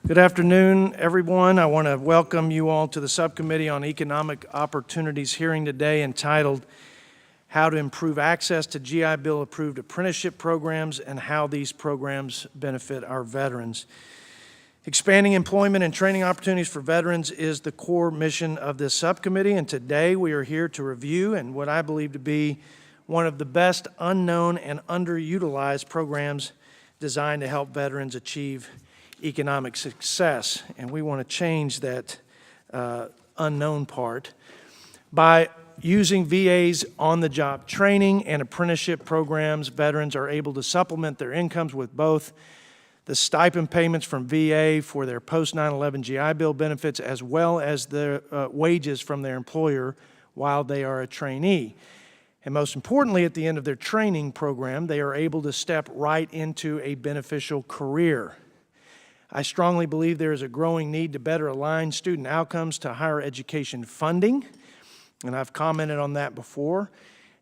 Good afternoon, everyone. I want to welcome you all to the Subcommittee on Economic Opportunities hearing today entitled How to Improve Access to GI Bill-Approved Apprenticeship Programs and How These Programs Benefit Our Veterans. Expanding employment and training opportunities for veterans is the core mission of this subcommittee, and today we are here to review and what I believe to be one of the best unknown and underutilized programs designed to help veterans achieve economic success. And we want to change that unknown part by using VA's on-the-job training and apprenticeship programs. Veterans are able to supplement their incomes with both the stipend payments from VA for their post-9/11 GI Bill benefits as well as the wages from their employer while they are a trainee. And most importantly, at the end of their training program, they are able to step right into a beneficial career. I strongly believe there is a growing need to better align student outcomes to higher education funding, and I've commented on that before.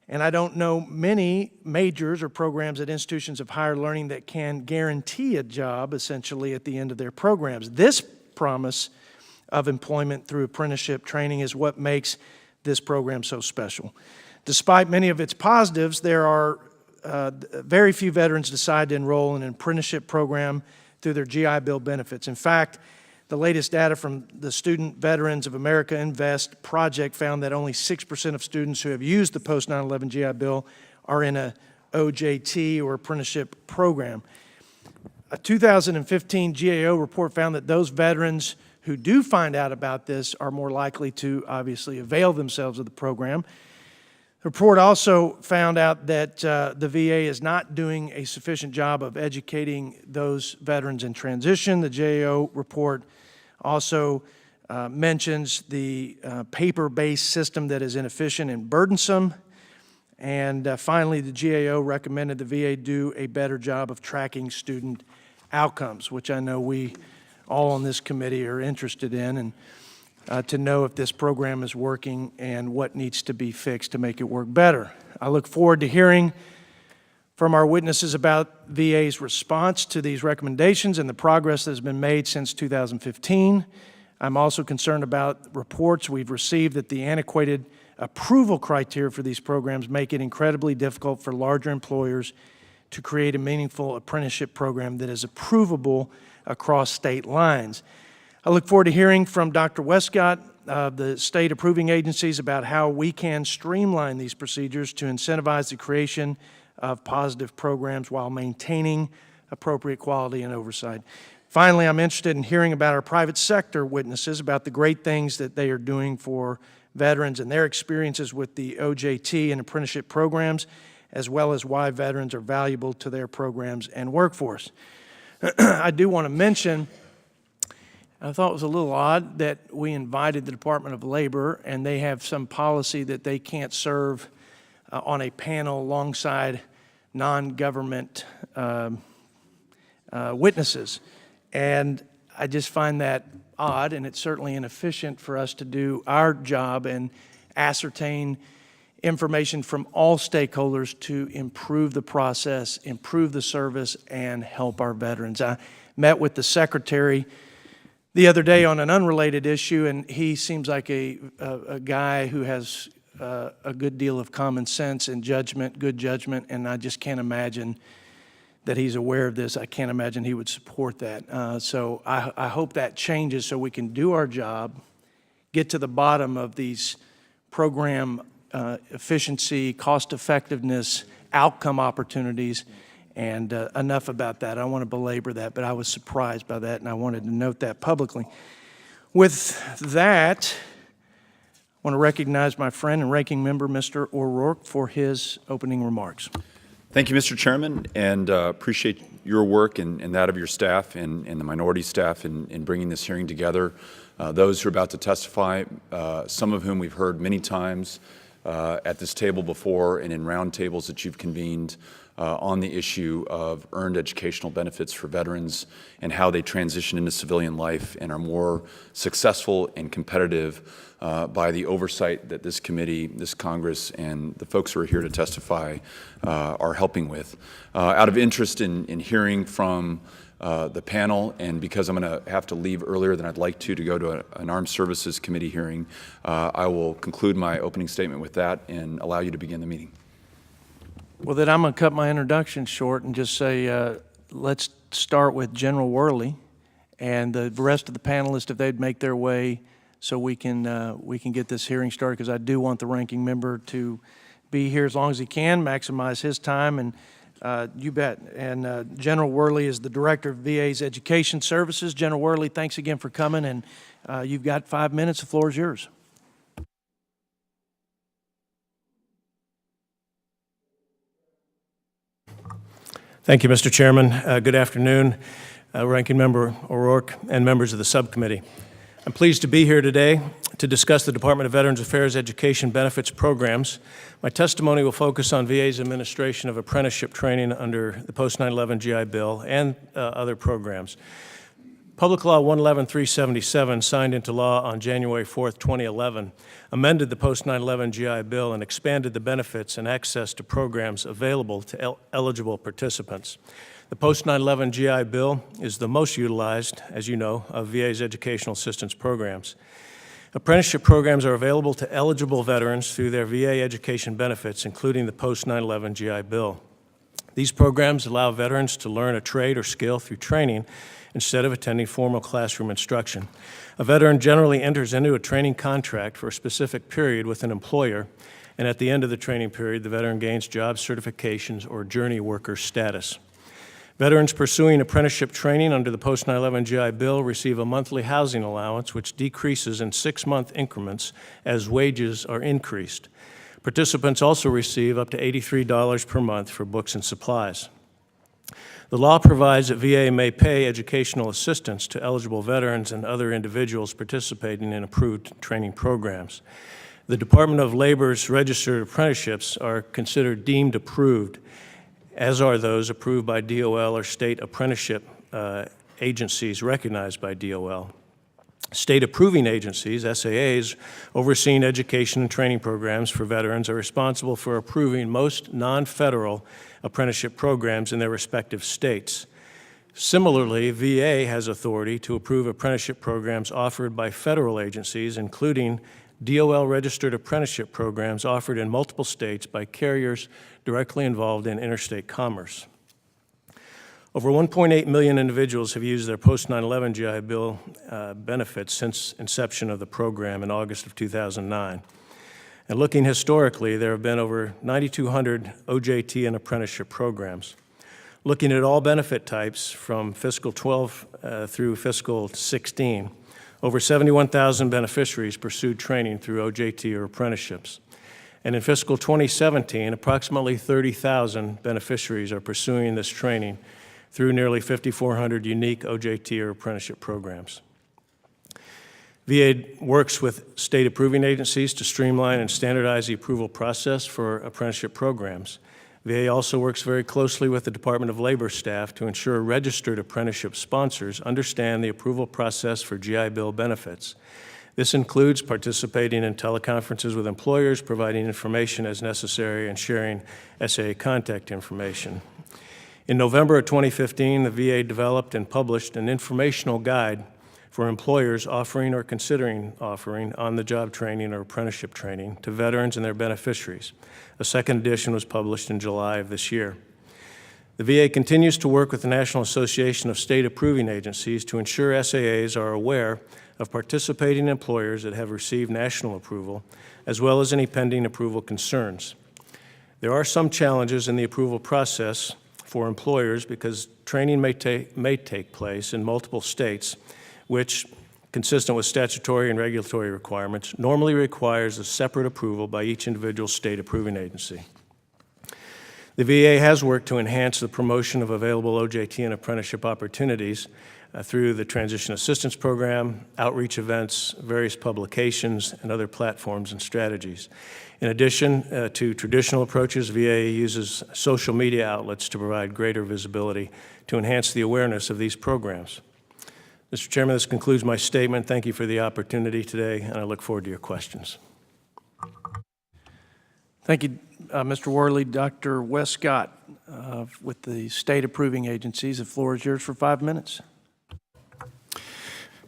And I don't know many majors or programs at institutions of higher learning that can guarantee a job essentially at the end of their programs. This promise of employment through apprenticeship training is what makes this program so special. Despite many of its positives, there are very few veterans decide to enroll in an apprenticeship program through their GI Bill benefits. In fact, the latest data from the Student Veterans of America Invest project found that only 6% of students who have used the post-9/11 GI Bill are in a OJT or apprenticeship program. A 2015 GAO report found that those veterans who do find out about this are more likely to obviously avail themselves of the program. The report also found out that the VA is not doing a sufficient job of educating those veterans in transition. The GAO report also mentions the paper-based system that is inefficient and burdensome. And finally, the GAO recommended the VA do a better job of tracking student outcomes, which I know we all on this committee are interested in, and to know if this program is working and what needs to be fixed to make it work better. I look forward to hearing from our witnesses about VA's response to these recommendations and the progress that has been made since 2015. I'm also concerned about reports we've received that the antiquated approval criteria for these programs make it incredibly difficult for larger employers to create a meaningful apprenticeship program that is approvable across state lines. I look forward to hearing from Dr. Westcott of the state approving agencies about how we can streamline these procedures to incentivize the creation of positive programs while maintaining appropriate quality and oversight. Finally, I'm interested in hearing about our private sector witnesses about the great things that they are doing for veterans and their experiences with the OJT and apprenticeship programs, as well as why veterans are valuable to their programs and workforce. I do want to mention, I thought it was a little odd that we invited the Department of Labor and they have some policy that they can't serve on a panel alongside non-government witnesses. And I just find that odd, and it's certainly inefficient for us to do our job and ascertain information from all stakeholders to improve the process, improve the service, and help our veterans. I met with the Secretary the other day on an unrelated issue, and he seems like a guy who has a good deal of common sense and judgment, good judgment, and I just can't imagine that he's aware of this. I can't imagine he would support that. So I hope that changes so we can do our job, get to the bottom of these program efficiency, cost effectiveness, outcome opportunities. And enough about that. I don't want to belabor that, but I was surprised by that, and I wanted to note that publicly. With that, I want to recognize my friend and ranking member, Mr. O'Rourke, for his opening remarks. Thank you, Mr. Chairman, and appreciate your work and that of your staff and the minority staff in bringing this hearing together. Those who are about to testify, some of whom we've heard many times at this table before and in roundtables that you've convened, on the issue of earned educational benefits for veterans and how they transition into civilian life and are more successful and competitive by the oversight that this committee, this Congress, and the folks who are here to testify are helping with. Out of interest in hearing from the panel, and because I'm going to have to leave earlier than I'd like to go to an Armed Services Committee hearing, I will conclude my opening statement with that and allow you to begin the meeting. Well, then I'm going to cut my introduction short and just say, let's start with General Worley and the rest of the panelists, if they'd make their way so we can get this hearing started, because I do want the ranking member to be here as long as he can, maximize his time, and you bet. And General Worley is the Director of VA's Education Services. General Worley, thanks again for coming, and you've got 5 minutes. The floor is yours. Thank you, Mr. Chairman. Good afternoon, Ranking Member O'Rourke and members of the subcommittee. I'm pleased to be here today to discuss the Department of Veterans Affairs Education Benefits programs. My testimony will focus on VA's administration of apprenticeship training under the Post-9/11 GI Bill and other programs. Public Law 111-377, signed into law on January 4th, 2011, amended the Post-9/11 GI Bill and expanded the benefits and access to programs available to eligible participants. The Post-9/11 GI Bill is the most utilized, as you know, of VA's educational assistance programs. Apprenticeship programs are available to eligible veterans through their VA education benefits, including the Post-9/11 GI Bill. These programs allow veterans to learn a trade or skill through training instead of attending formal classroom instruction. A veteran generally enters into a training contract for a specific period with an employer, and at the end of the training period, the veteran gains job certifications or journey worker status. Veterans pursuing apprenticeship training under the Post-9/11 GI Bill receive a monthly housing allowance, which decreases in 6-month increments as wages are increased. Participants also receive up to $83 per month for books and supplies. The law provides that VA may pay educational assistance to eligible veterans and other individuals participating in approved training programs. The Department of Labor's registered apprenticeships are considered deemed approved, as are those approved by DOL or state apprenticeship agencies recognized by DOL. State approving agencies, SAAs, overseeing education and training programs for veterans are responsible for approving most non-federal apprenticeship programs in their respective states. Similarly, VA has authority to approve apprenticeship programs offered by federal agencies, including DOL-registered apprenticeship programs offered in multiple states by carriers directly involved in interstate commerce. Over 1.8 million individuals have used their post-9/11 GI Bill benefits since inception of the program in August of 2009. And looking historically, there have been over 9,200 OJT and apprenticeship programs. Looking at all benefit types from fiscal 12 through fiscal 16, over 71,000 beneficiaries pursued training through OJT or apprenticeships. And in fiscal 2017, approximately 30,000 beneficiaries are pursuing this training through nearly 5,400 unique OJT or apprenticeship programs. VA works with state approving agencies to streamline and standardize the approval process for apprenticeship programs. VA also works very closely with the Department of Labor staff to ensure registered apprenticeship sponsors understand the approval process for GI Bill benefits. This includes participating in teleconferences with employers, providing information as necessary, and sharing SAA contact information. In November of 2015, the VA developed and published an informational guide for employers offering or considering offering on-the-job training or apprenticeship training to veterans and their beneficiaries. A second edition was published in July of this year. The VA continues to work with the National Association of State Approving Agencies to ensure SAAs are aware of participating employers that have received national approval, as well as any pending approval concerns. There are some challenges in the approval process for employers because training may take place in multiple states, which, consistent with statutory and regulatory requirements, normally requires a separate approval by each individual state approving agency. The VA has worked to enhance the promotion of available OJT and apprenticeship opportunities through the Transition Assistance Program, outreach events, various publications, and other platforms and strategies. In addition to traditional approaches, VA uses social media outlets to provide greater visibility to enhance the awareness of these programs. Mr. Chairman, this concludes my statement. Thank you for the opportunity today, and I look forward to your questions. Thank you, Mr. Worley. Dr. Wes Scott, with the state approving agencies. The floor is yours for 5 minutes.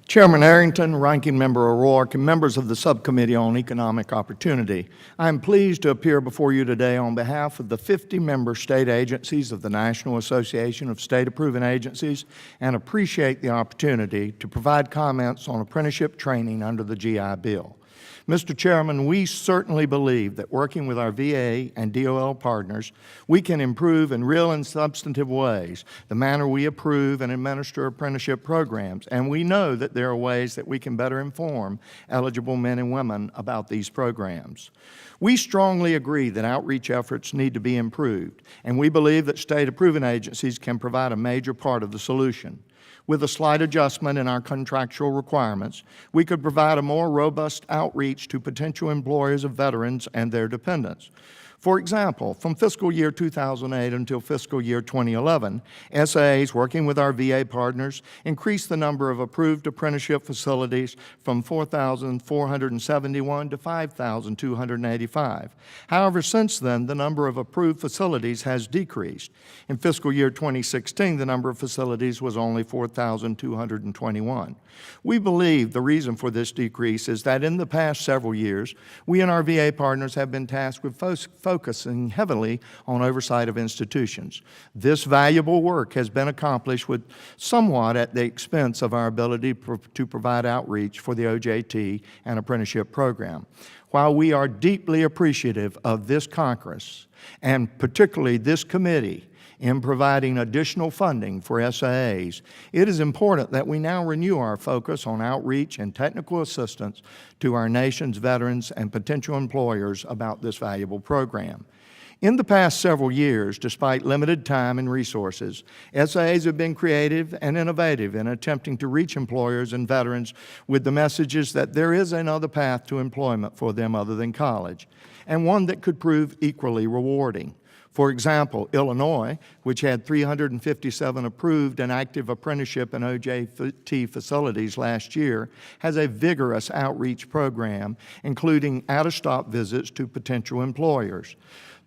Chairman Arrington, Ranking Member O'Rourke, and members of the Subcommittee on Economic Opportunity, I am pleased to appear before you today on behalf of the 50 member state agencies of the National Association of State Approving Agencies and appreciate the opportunity to provide comments on apprenticeship training under the GI Bill. Mr. Chairman, we certainly believe that working with our VA and DOL partners, we can improve in real and substantive ways the manner we approve and administer apprenticeship programs, and we know that there are ways that we can better inform eligible men and women about these programs. We strongly agree that outreach efforts need to be improved, and we believe that state approving agencies can provide a major part of the solution. With a slight adjustment in our contractual requirements, we could provide a more robust outreach to potential employers of veterans and their dependents. For example, from fiscal year 2008 until fiscal year 2011, SAAs working with our VA partners increased the number of approved apprenticeship facilities from 4,471 to 5,285. However, since then, the number of approved facilities has decreased. In fiscal year 2016, the number of facilities was only 4,221. We believe the reason for this decrease is that in the past several years, we and our VA partners have been tasked with focusing heavily on oversight of institutions. This valuable work has been accomplished with somewhat at the expense of our ability to provide outreach for the OJT and apprenticeship program. While we are deeply appreciative of this Congress, and particularly this committee, in providing additional funding for SAAs, it is important that we now renew our focus on outreach and technical assistance to our nation's veterans and potential employers about this valuable program. In the past several years, despite limited time and resources, SAAs have been creative and innovative in attempting to reach employers and veterans with the messages that there is another path to employment for them other than college, and one that could prove equally rewarding. For example, Illinois, which had 357 approved and active apprenticeship and OJT facilities last year, has a vigorous outreach program, including out-of-stop visits to potential employers.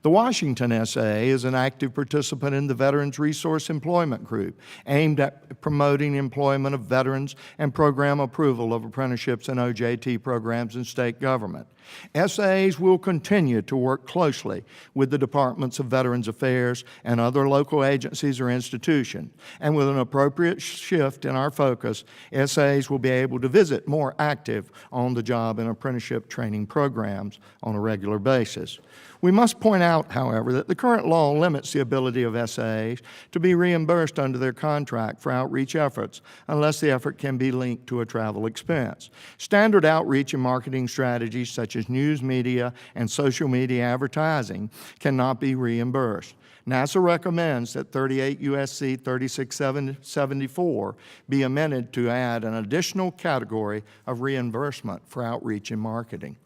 The Washington SAA is an active participant in the Veterans Resource Employment Group, aimed at promoting employment of veterans and program approval of apprenticeships and OJT programs in state government. SAAs will continue to work closely with the Departments of Veterans Affairs and other local agencies or institutions, and with an appropriate shift in our focus, SAAs will be able to visit more active on-the-job and apprenticeship training programs on a regular basis. We must point out, however, that the current law limits the ability of SAAs to be reimbursed under their contract for outreach efforts unless the effort can be linked to a travel expense. Standard outreach and marketing strategies such as news media and social media advertising cannot be reimbursed. NASA recommends that 38 U.S.C. 3674 be amended to add an additional category of reimbursement for outreach and marketing.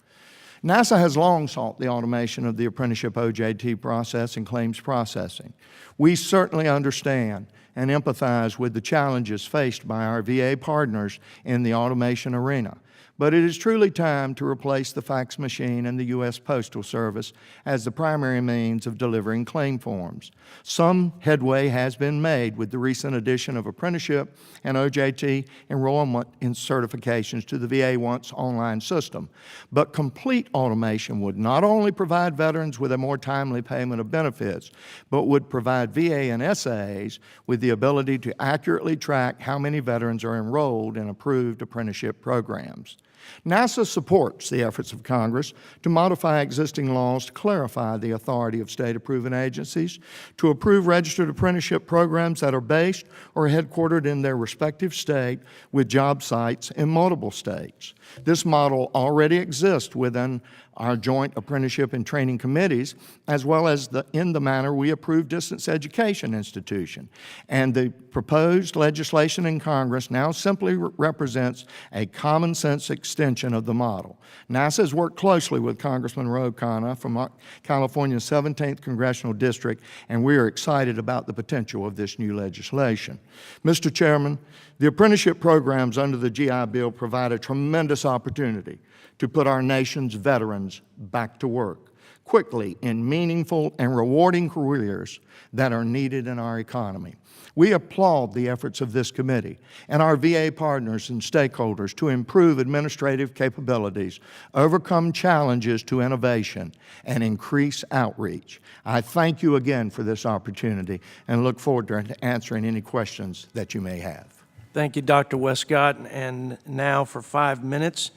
NASA has long sought the automation of the apprenticeship OJT process and claims processing. We certainly understand and empathize with the challenges faced by our VA partners in the automation arena. But it is truly time to replace the fax machine and the U.S. Postal Service as the primary means of delivering claim forms. Some headway has been made with the recent addition of apprenticeship and OJT enrollment in certifications to the VA Once online system. But complete automation would not only provide veterans with a more timely payment of benefits, but would provide VA and SAAs with the ability to accurately track how many veterans are enrolled in approved apprenticeship programs. NASA supports the efforts of Congress to modify existing laws to clarify the authority of state approving agencies to approve registered apprenticeship programs that are based or headquartered in their respective state with job sites in multiple states. This model already exists within our joint apprenticeship and training committees, as well as in the manner we approve distance education institution. And the proposed legislation in Congress now simply represents a common sense extension of the model. NASA has worked closely with Congressman Ro Khanna from California's 17th Congressional District, and we are excited about the potential of this new legislation. Mr. Chairman, the apprenticeship programs under the GI Bill provide a tremendous opportunity to put our nation's veterans back to work. quickly in meaningful and rewarding careers that are needed in our economy. We applaud the efforts of this committee and our VA partners and stakeholders to improve administrative capabilities, overcome challenges to innovation, and increase outreach. I thank you again for this opportunity and look forward to answering any questions that you may have. Thank you, Dr. Westcott. And now for 5 minutes,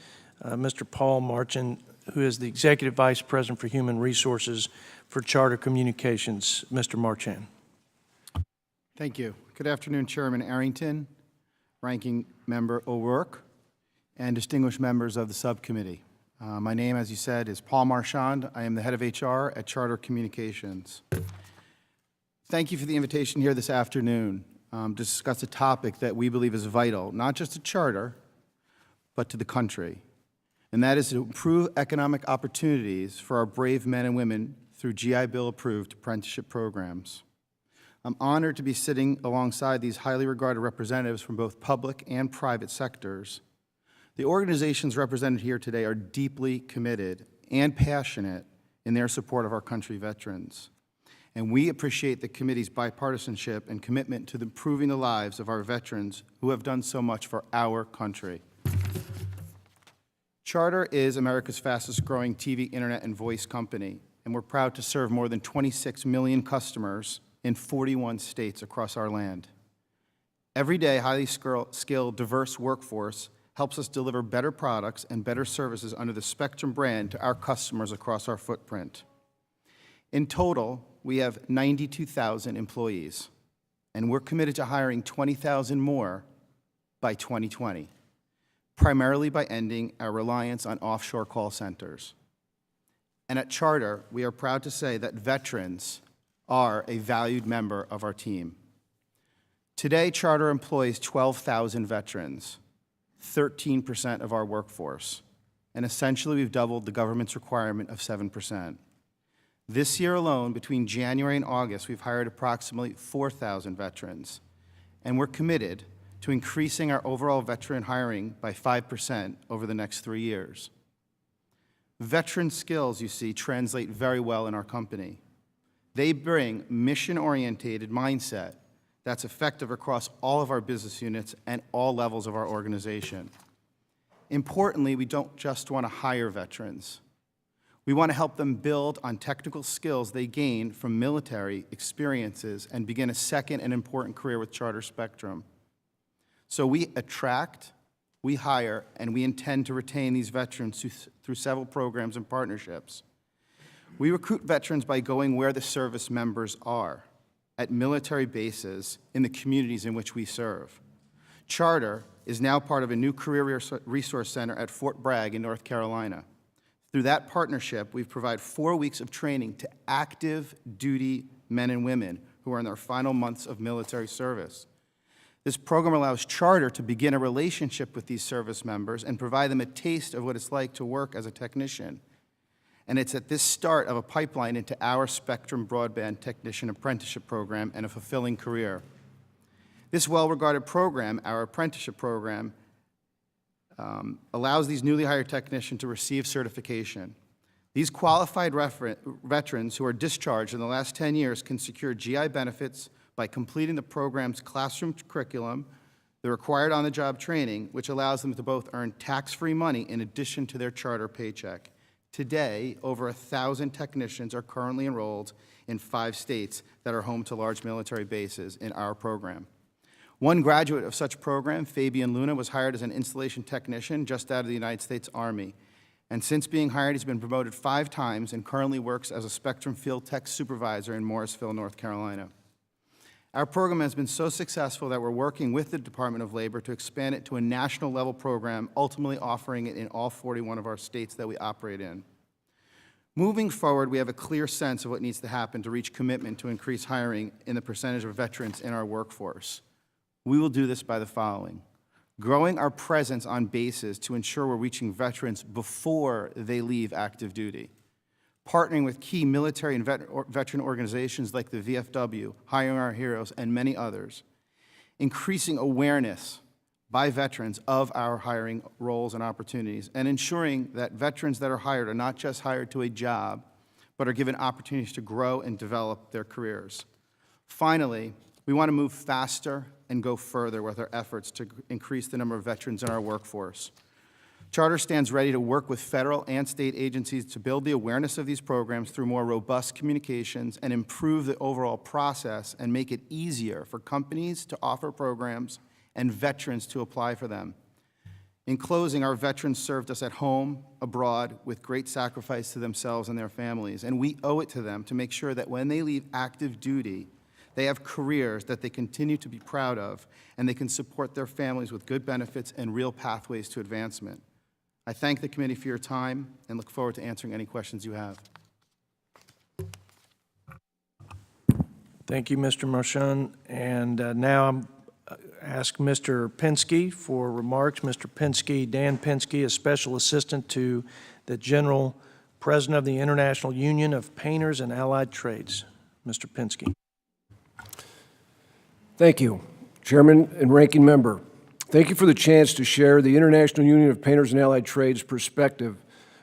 Mr. Paul Marchand, who is the Executive Vice President for Human Resources for Charter Communications. Mr. Marchand. Thank you. Good afternoon, Chairman Arrington, Ranking Member O'Rourke, and distinguished members of the subcommittee. My name, as you said, is Paul Marchand. I am the head of HR at Charter Communications. Thank you for the invitation here this afternoon to discuss a topic that we believe is vital, not just to Charter, but to the country. And that is to improve economic opportunities for our brave men and women through GI Bill-approved apprenticeship programs. I'm honored to be sitting alongside these highly regarded representatives from both public and private sectors. The organizations represented here today are deeply committed and passionate in their support of our country veterans. And we appreciate the committee's bipartisanship and commitment to improving the lives of our veterans who have done so much for our country. Charter is America's fastest growing TV, internet, and voice company, and we're proud to serve more than 26 million customers in 41 states across our land. Every day, highly skilled, diverse workforce helps us deliver better products and better services under the Spectrum brand to our customers across our footprint. In total, we have 92,000 employees, and we're committed to hiring 20,000 more by 2020. Primarily by ending our reliance on offshore call centers. And at Charter, we are proud to say that veterans are a valued member of our team. Today, Charter employs 12,000 veterans, 13% of our workforce, and essentially we've doubled the government's requirement of 7%. This year alone, between January and August, we've hired approximately 4,000 veterans, and we're committed to increasing our overall veteran hiring by 5% over the next 3 years. Veteran skills, you see, translate very well in our company. They bring mission-oriented mindset that's effective across all of our business units and all levels of our organization. Importantly, we don't just want to hire veterans. We want to help them build on technical skills they gain from military experiences and begin a second and important career with Charter Spectrum. So we attract, we hire, and we intend to retain these veterans through several programs and partnerships. We recruit veterans by going where the service members are, at military bases in the communities in which we serve. Charter is now part of a new career resource center at Fort Bragg in North Carolina. Through that partnership, we've provided 4 weeks of training to active duty men and women who are in their final months of military service. This program allows Charter to begin a relationship with these service members and provide them a taste of what it's like to work as a technician. And it's at this start of a pipeline into our Spectrum Broadband Technician Apprenticeship Program and a fulfilling career. This well-regarded program, our apprenticeship program, allows these newly hired technicians to receive certification. These qualified veterans who are discharged in the last 10 years can secure GI benefits by completing the program's classroom curriculum, the required on-the-job training, which allows them to both earn tax-free money in addition to their Charter paycheck. Today, over 1,000 technicians are currently enrolled in 5 states that are home to large military bases in our program. One graduate of such program, Fabian Luna, was hired as an installation technician just out of the United States Army. And since being hired, he's been promoted 5 times and currently works as a Spectrum Field Tech Supervisor in Morrisville, North Carolina. Our program has been so successful that we're working with the Department of Labor to expand it to a national level program, ultimately offering it in all 41 of our states that we operate in. Moving forward, we have a clear sense of what needs to happen to reach commitment to increase hiring in the percentage of veterans in our workforce. We will do this by the following: growing our presence on bases to ensure we're reaching veterans before they leave active duty, partnering with key military and veteran organizations like the VFW, Hiring Our Heroes, and many others, increasing awareness by veterans of our hiring roles and opportunities, and ensuring that veterans that are hired are not just hired to a job, but are given opportunities to grow and develop their careers. Finally, we want to move faster and go further with our efforts to increase the number of veterans in our workforce. Charter stands ready to work with federal and state agencies to build the awareness of these programs through more robust communications and improve the overall process and make it easier for companies to offer programs and veterans to apply for them. In closing, our veterans served us at home, abroad, with great sacrifice to themselves and their families, and we owe it to them to make sure that when they leave active duty, they have careers that they continue to be proud of, and they can support their families with good benefits and real pathways to advancement. I thank the committee for your time and look forward to answering any questions you have. Thank you, Mr. Marchand. And now I'm ask Mr. Penske for remarks. Mr. Penske, Dan Penske, a Special Assistant to the General President of the International Union of Painters and Allied Trades. Mr. Penske. Thank you, Chairman and Ranking Member. Thank you for the chance to share the International Union of Painters and Allied Trades perspective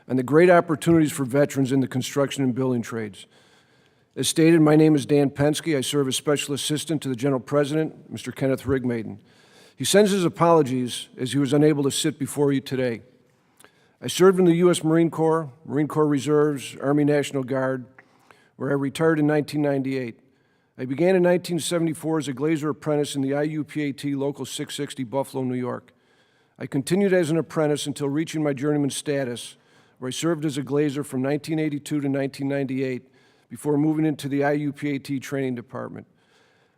on the great opportunities for veterans in the construction and building trades. As stated, my name is Dan Penske. I serve as Special Assistant to the General President, Mr. Kenneth Rigmaiden. He sends his apologies as he was unable to sit before you today. I served in the U.S. Marine Corps Reserves, Army National Guard, where I retired in 1998. I began in 1974 as a glazer apprentice in the IUPAT Local 660, Buffalo, New York. I continued as an apprentice until reaching my journeyman status, where I served as a glazer from 1982 to 1998, before moving into the IUPAT training department.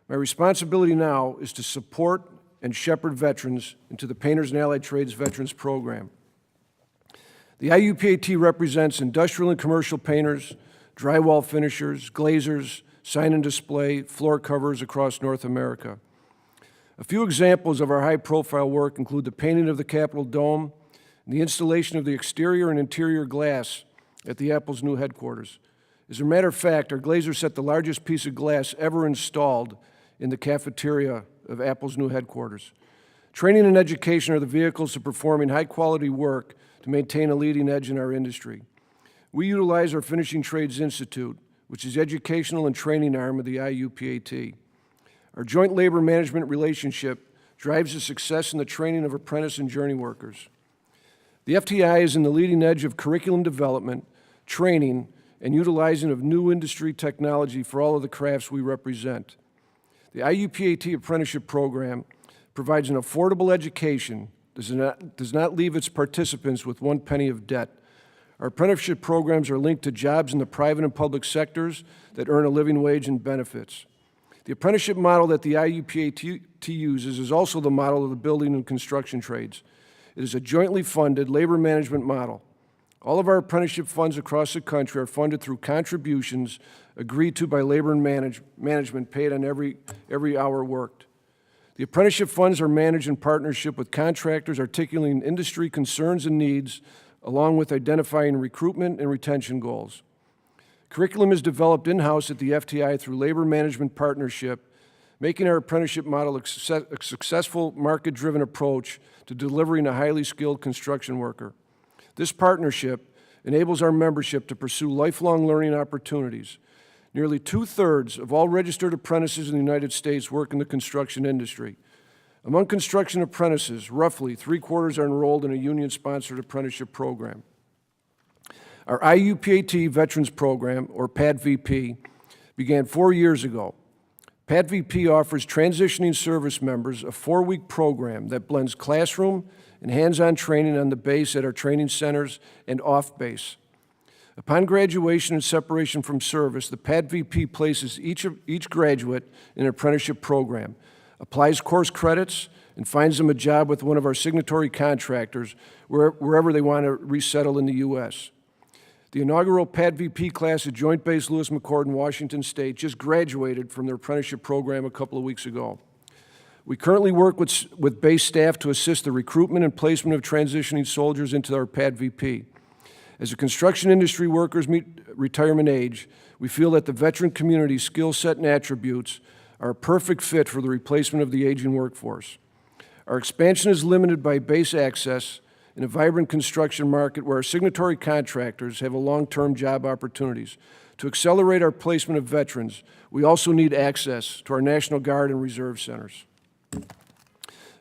My responsibility now is to support and shepherd veterans into the Painters and Allied Trades Veterans Program. The IUPAT represents industrial and commercial painters, drywall finishers, glazers, sign and display, floor covers across North America. A few examples of our high-profile work include the painting of the Capitol Dome and the installation of the exterior and interior glass at the Apple's new headquarters. As a matter of fact, our glazer set the largest piece of glass ever installed in the cafeteria of Apple's new headquarters. Training and education are the vehicles to performing high-quality work to maintain a leading edge in our industry. We utilize our Finishing Trades Institute, which is the educational and training arm of the IUPAT. Our joint labor management relationship drives the success in the training of apprentice and journey workers. The FTI is in the leading edge of curriculum development, training, and utilizing of new industry technology for all of the crafts we represent. The IUPAT Apprenticeship Program provides an affordable education, does not leave its participants with one penny of debt. Our apprenticeship programs are linked to jobs in the private and public sectors that earn a living wage and benefits. The apprenticeship model that the IUPAT uses is also the model of the building and construction trades. It is a jointly funded labor management model. All of our apprenticeship funds across the country are funded through contributions agreed to by labor and management paid on every hour worked. The apprenticeship funds are managed in partnership with contractors articulating industry concerns and needs, along with identifying recruitment and retention goals. Curriculum is developed in-house at the FTI through labor management partnership, making our apprenticeship model a successful market-driven approach to delivering a highly skilled construction worker. This partnership enables our membership to pursue lifelong learning opportunities. Nearly 2/3 of all registered apprentices in the United States work in the construction industry. Among construction apprentices, roughly 3/4 are enrolled in a union-sponsored apprenticeship program. Our IUPAT Veterans Program, or PADVP, began 4 years ago. PADVP offers transitioning service members a 4-week program that blends classroom and hands-on training on the base at our training centers and off-base. Upon graduation and separation from service, the PADVP places each graduate in an apprenticeship program, applies course credits, and finds them a job with one of our signatory contractors wherever they want to resettle in the U.S. The inaugural PADVP class at Joint Base Lewis McChord in Washington State just graduated from their apprenticeship program a couple of weeks ago. We currently work with base staff to assist the recruitment and placement of transitioning soldiers into our PADVP. As the construction industry workers meet retirement age, we feel that the veteran community's skill set and attributes are a perfect fit for the replacement of the aging workforce. Our expansion is limited by base access, in a vibrant construction market where our signatory contractors have a long-term job opportunities. To accelerate our placement of veterans, we also need access to our National Guard and Reserve Centers.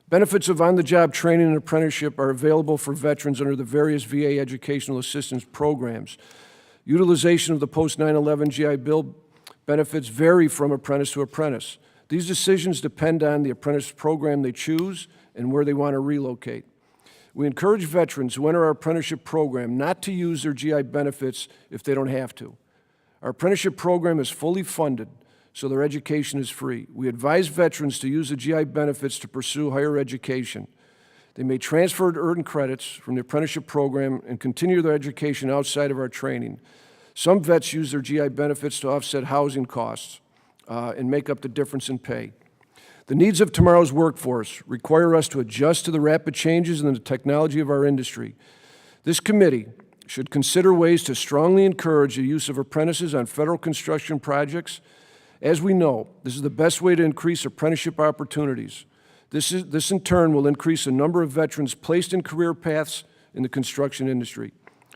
Benefits of on-the-job training and apprenticeship are available for veterans under the various VA educational assistance programs. Utilization of the post-9/11 GI Bill benefits vary from apprentice to apprentice. These decisions depend on the apprentice program they choose and where they want to relocate. We encourage veterans who enter our apprenticeship program not to use their GI benefits if they don't have to. Our apprenticeship program is fully funded, so their education is free. We advise veterans to use the GI benefits to pursue higher education. They may transfer to earn credits from the apprenticeship program and continue their education outside of our training. Some vets use their GI benefits to offset housing costs and make up the difference in pay. The needs of tomorrow's workforce require us to adjust to the rapid changes in the technology of our industry. This committee should consider ways to strongly encourage the use of apprentices on federal construction projects. As we know, this is the best way to increase apprenticeship opportunities. This in turn will increase the number of veterans placed in career paths in the construction industry.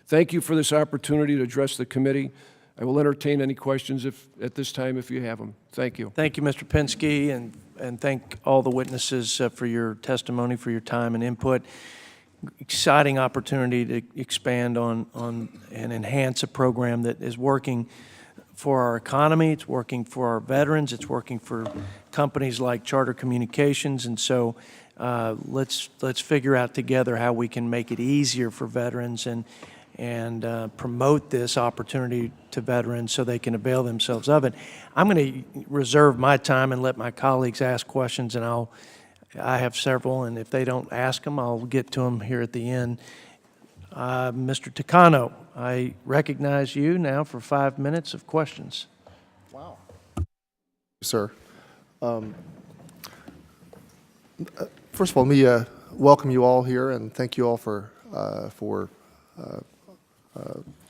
Thank you for this opportunity to address the committee. I will entertain any questions at this time if you have them. Thank you. Thank you, Mr. Penske, and thank all the witnesses for your testimony, for your time and input. Exciting opportunity to expand on and enhance a program that is working for our economy, it's working for our veterans, it's working for companies like Charter Communications, and so let's figure out together how we can make it easier for veterans and promote this opportunity to veterans so they can avail themselves of it. I'm going to reserve my time and let my colleagues ask questions, and I have several, and if they don't ask them, I'll get to them here at the end. Mr. Takano, I recognize you now for 5 minutes of questions. Wow. Sir. First of all, let me welcome you all here and thank you all for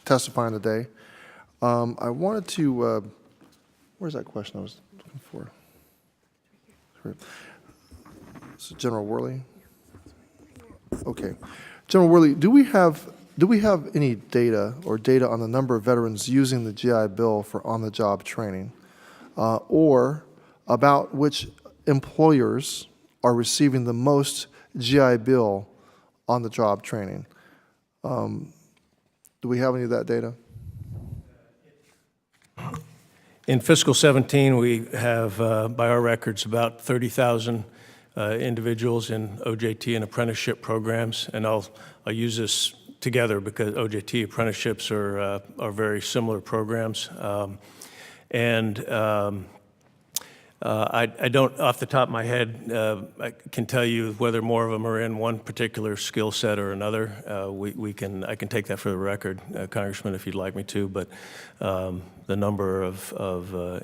testifying today. I wanted to, where's that question I was looking for? So General Worley? Okay. General Worley, do we have any data on the number of veterans using the GI Bill for on-the-job training, or about which employers are receiving the most GI Bill on-the-job training? Do we have any of that data? In fiscal 17, we have, by our records, about 30,000 individuals in OJT and apprenticeship programs, and I'll use this together because OJT apprenticeships are very similar programs. I don't, off the top of my head, I can tell you whether more of them are in one particular skill set or another. I can take that for the record, Congressman, if you'd like me to, but the number of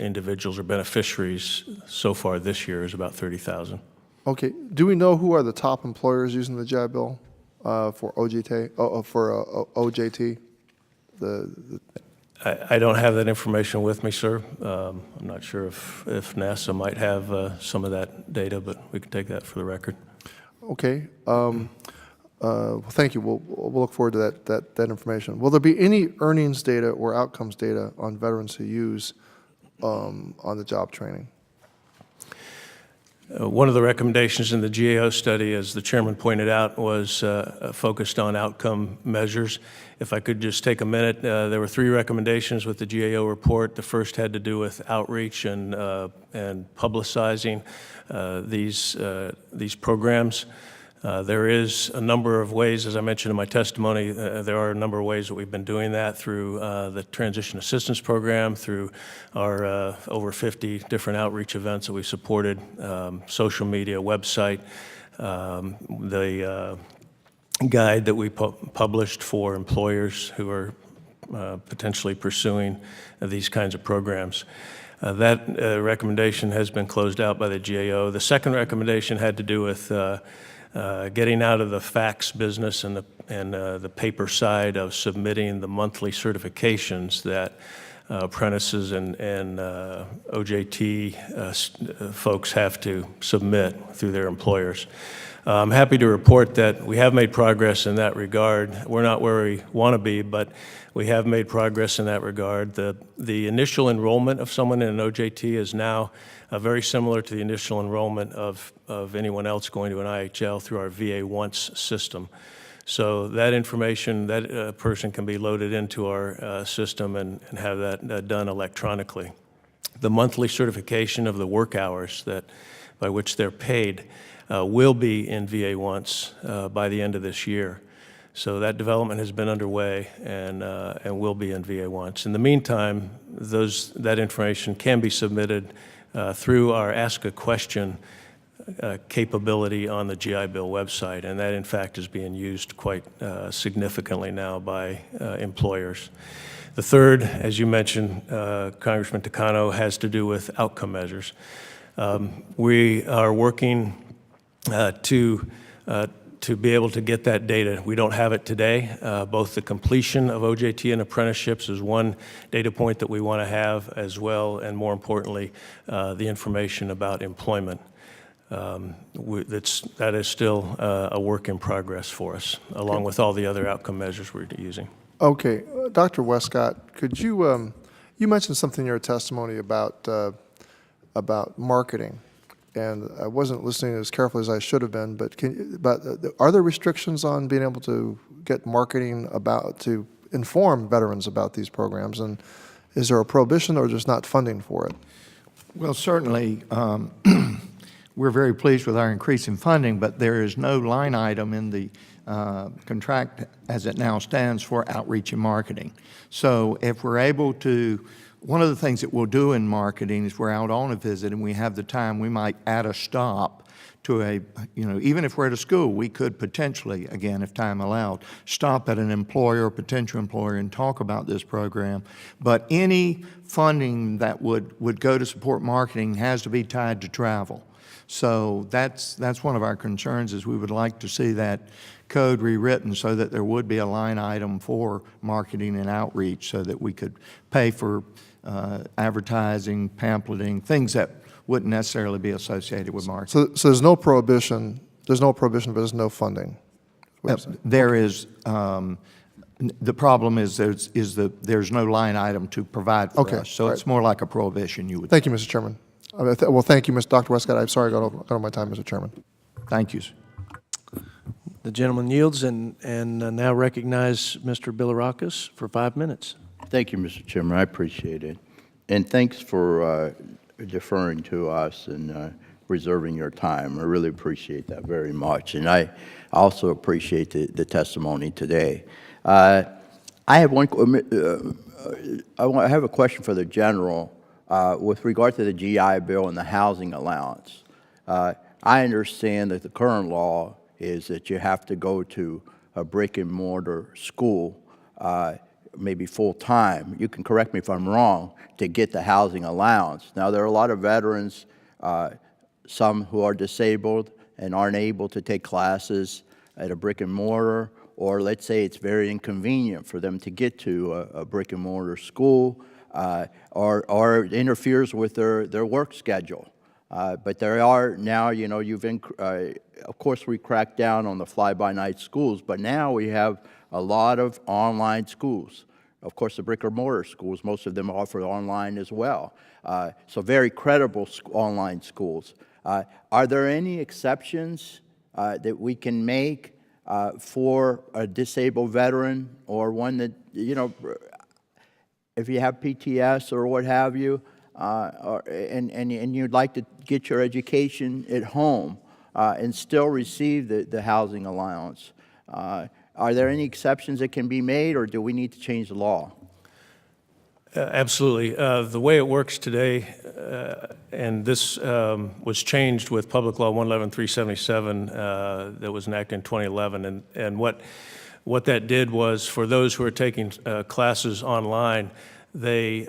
individuals or beneficiaries so far this year is about 30,000. Okay. Do we know who are the top employers using the GI Bill for OJT? OJT? I don't have that information with me, sir. I'm not sure if NASA might have some of that data, but we can take that for the record. Okay. Thank you. We'll look forward to that information. Will there be any earnings data or outcomes data on veterans who use on-the-job training? One of the recommendations in the GAO study, as the chairman pointed out, was focused on outcome measures. If I could just take a minute, there were 3 recommendations with the GAO report. The first had to do with outreach and publicizing these programs. There is a number of ways, as I mentioned in my testimony, there are a number of ways that we've been doing that through the Transition Assistance Program, through our over 50 different outreach events that we supported, social media, website, the guide that we published for employers who are potentially pursuing these kinds of programs. That recommendation has been closed out by the GAO. The second recommendation had to do with getting out of the fax business and the paper side of submitting the monthly certifications that apprentices and OJT folks have to submit through their employers. I'm happy to report that we have made progress in that regard. We're not where we want to be, but we have made progress in that regard. The initial enrollment of someone in an OJT is now very similar to the initial enrollment of anyone else going to an IHL through our VA Once system. So that information, that person can be loaded into our system and have that done electronically. The monthly certification of the work hours by which they're paid will be in VA Once by the end of this year. So that development has been underway and will be in VA Once. In the meantime, that information can be submitted through our Ask a Question capability on the GI Bill website, and that in fact is being used quite significantly now by employers. The third, as you mentioned, Congressman Takano, has to do with outcome measures. We are working to be able to get that data. We don't have it today. Both the completion of OJT and apprenticeships is one data point that we want to have, as well, and more importantly, the information about employment. That is still a work in progress for us, along with all the other outcome measures we're using. Okay, Dr. Westcott, could you, you mentioned something in your testimony about marketing, and I wasn't listening as carefully as I should have been, but are there restrictions on being able to get marketing to inform veterans about these programs, and is there a prohibition or just not funding for it? Well, certainly, we're very pleased with our increase in funding, but there is no line item in the contract as it now stands for outreach and marketing. So if we're able to, one of the things that we'll do in marketing is we're out on a visit and we have the time, we might add a stop to even if we're at a school, we could potentially, again, if time allowed, stop at an employer or potential employer and talk about this program. But any funding that would go to support marketing has to be tied to travel. So that's one of our concerns, is we would like to see that code rewritten so that there would be a line item for marketing and outreach, so that we could pay for advertising, pamphleting, things that wouldn't necessarily be associated with marketing. So there's no prohibition, but there's no funding? There is, the problem is there's no line item to provide for us. So it's more like a prohibition, you would Thank you, Mr. Chairman. Well, thank you, Dr. Westcott. I'm sorry I got over my time, Mr. Chairman. Thank you, sir. The gentleman yields and now recognize Mr. Bilirakis for 5 minutes. Thank you, Mr. Chairman. I appreciate it. And thanks for deferring to us and reserving your time. I really appreciate that very much. And I also appreciate the testimony today. I have I have a question for the general with regard to the GI Bill and the housing allowance. I understand that the current law is that you have to go to a brick and mortar school, maybe full time. You can correct me if I'm wrong, to get the housing allowance. Now, there are a lot of veterans, some who are disabled and aren't able to take classes at a brick and mortar, or let's say it's very inconvenient for them to get to a brick and mortar school, or it interferes with their work schedule. But there are now, of course we cracked down on the fly-by-night schools, but now we have a lot of online schools. Of course, the brick and mortar schools, most of them offer online as well. So very credible online schools. Are there any exceptions that we can make for a disabled veteran, or one that, if you have PTS or what have you, and you'd like to get your education at home and still receive the housing allowance? Are there any exceptions that can be made, or do we need to change the law? Absolutely. The way it works today, and this was changed with Public Law 111-377 that was enacted in 2011, and what that did was, for those who are taking classes online, they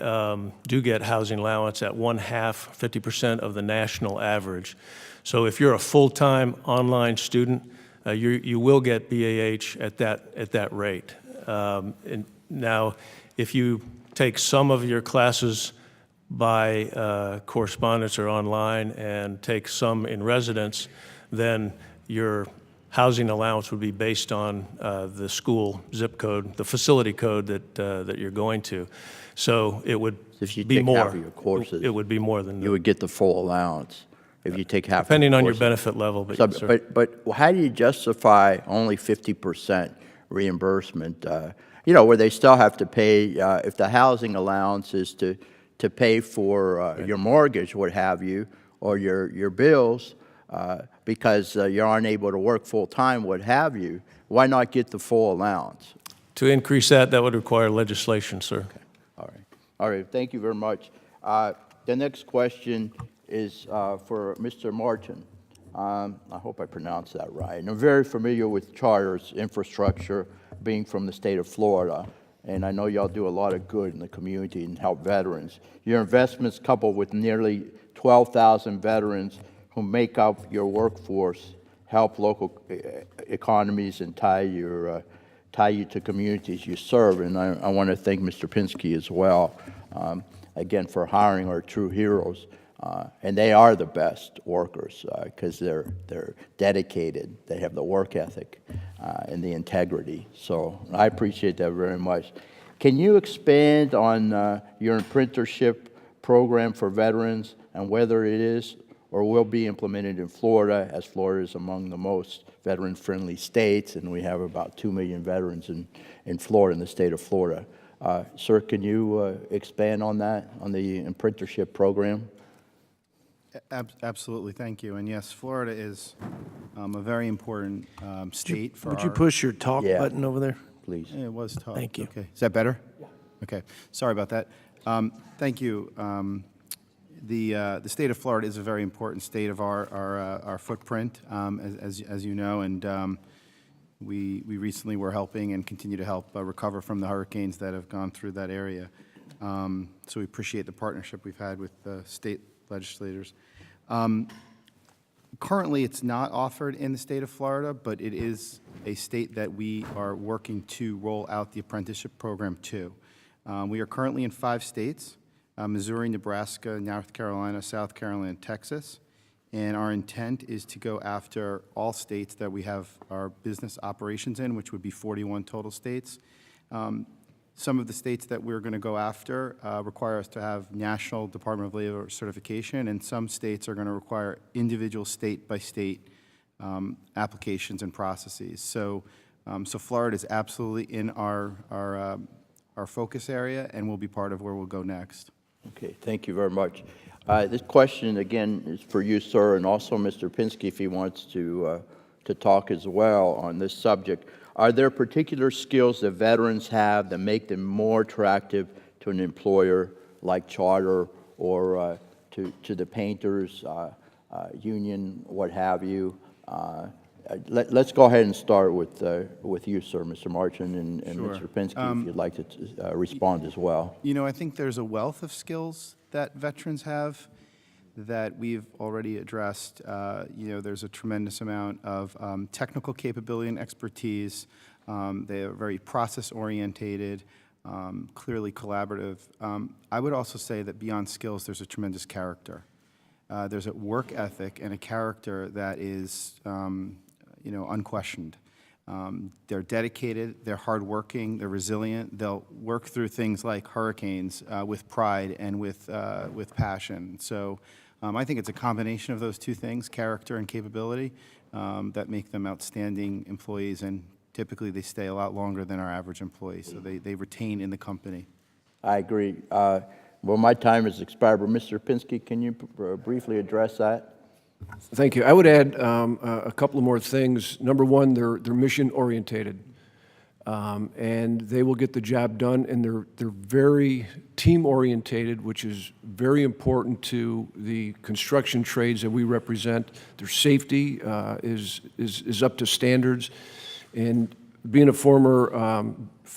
do get housing allowance at 50% of the national average. So if you're a full-time online student, you will get BAH at that rate. And now, if you take some of your classes by correspondence or online and take some in residence, then your housing allowance would be based on the school zip code, the facility code that you're going to. So it would If you be take more. half of your courses, It would be more than you would get the full allowance if you take half. depending of the on your courses. benefit level. But, So, yes, sir. but how do you justify only 50% reimbursement? You know, where they still have to pay, if the housing allowance is to pay for your mortgage, what have you, or your bills, because you aren't able to work full-time, what have you, why not get the full allowance? To increase that would require legislation, sir. All right. All right, thank you very much. The next question is for Mr. Martin. I hope I pronounced that right. And I'm very familiar with charters, infrastructure, being from the state of Florida, and I know y'all do a lot of good in the community and help veterans. Your investments, coupled with nearly 12,000 veterans who make up your workforce, help local economies and tie you to communities you serve. And I want to thank Mr. Pinsky as well, again, for hiring our true heroes. And they are the best workers because they're dedicated. They have the work ethic and the integrity. So I appreciate that very much. Can you expand on your apprenticeship program for veterans and whether it is or will be implemented in Florida, as Florida is among the most veteran-friendly states, and we have about 2 million veterans in Florida, in the state of Florida. Sir, can you expand on that, on the apprenticeship program? Absolutely, thank you. And yes, Florida is a very important state for Would you push your talk Yeah. button over there? Please. Yeah, it was tough. Thank you. Okay, is that better? Yeah. Okay, sorry about that. Thank you. The state of Florida is a very important state of our footprint, as you know, and we recently were helping and continue to help recover from the hurricanes that have gone through that area. So we appreciate the partnership we've had with the state legislators. Currently, it's not offered in the state of Florida, but it is a state that we are working to roll out the apprenticeship program to. We are currently in 5 states, Missouri, Nebraska, North Carolina, South Carolina, and Texas. And our intent is to go after all states that we have our business operations in, which would be 41 total states. Some of the states that we're going to go after require us to have National Department of Labor certification, and some states are going to require individual state-by-state applications and processes. So Florida is absolutely in our focus area, and will be part of where we'll go next. Okay, thank you very much. This question, again, is for you, sir, and also Mr. Pinsky, if he wants to talk as well on this subject. Are there particular skills that veterans have that make them more attractive to an employer like Charter or to the painters union, what have you? Let's go ahead and start with you, sir, Mr. Martin, and Sure. Mr. Pinsky, if you'd like to respond as well. You know, I think there's a wealth of skills that veterans have that we've already addressed. You know, there's a tremendous amount of technical capability and expertise. They are very process-orientated, clearly collaborative. I would also say that beyond skills, there's a tremendous character. There's a work ethic and a character that is, you know, unquestioned. They're dedicated, they're hardworking, they're resilient. They'll work through things like hurricanes with pride and with passion. So I think it's a combination of those two things, character and capability, that make them outstanding employees, and typically they stay a lot longer than our average employee, so they retain in the company. I agree. Well, my time has expired, but Mr. Pinsky, can you briefly address that? Thank you. I would add a couple of more things. Number one, they're mission-orientated, and they will get the job done, and they're very team-orientated, which is very important to the construction trades that we represent. Their safety is up to standards, and being a former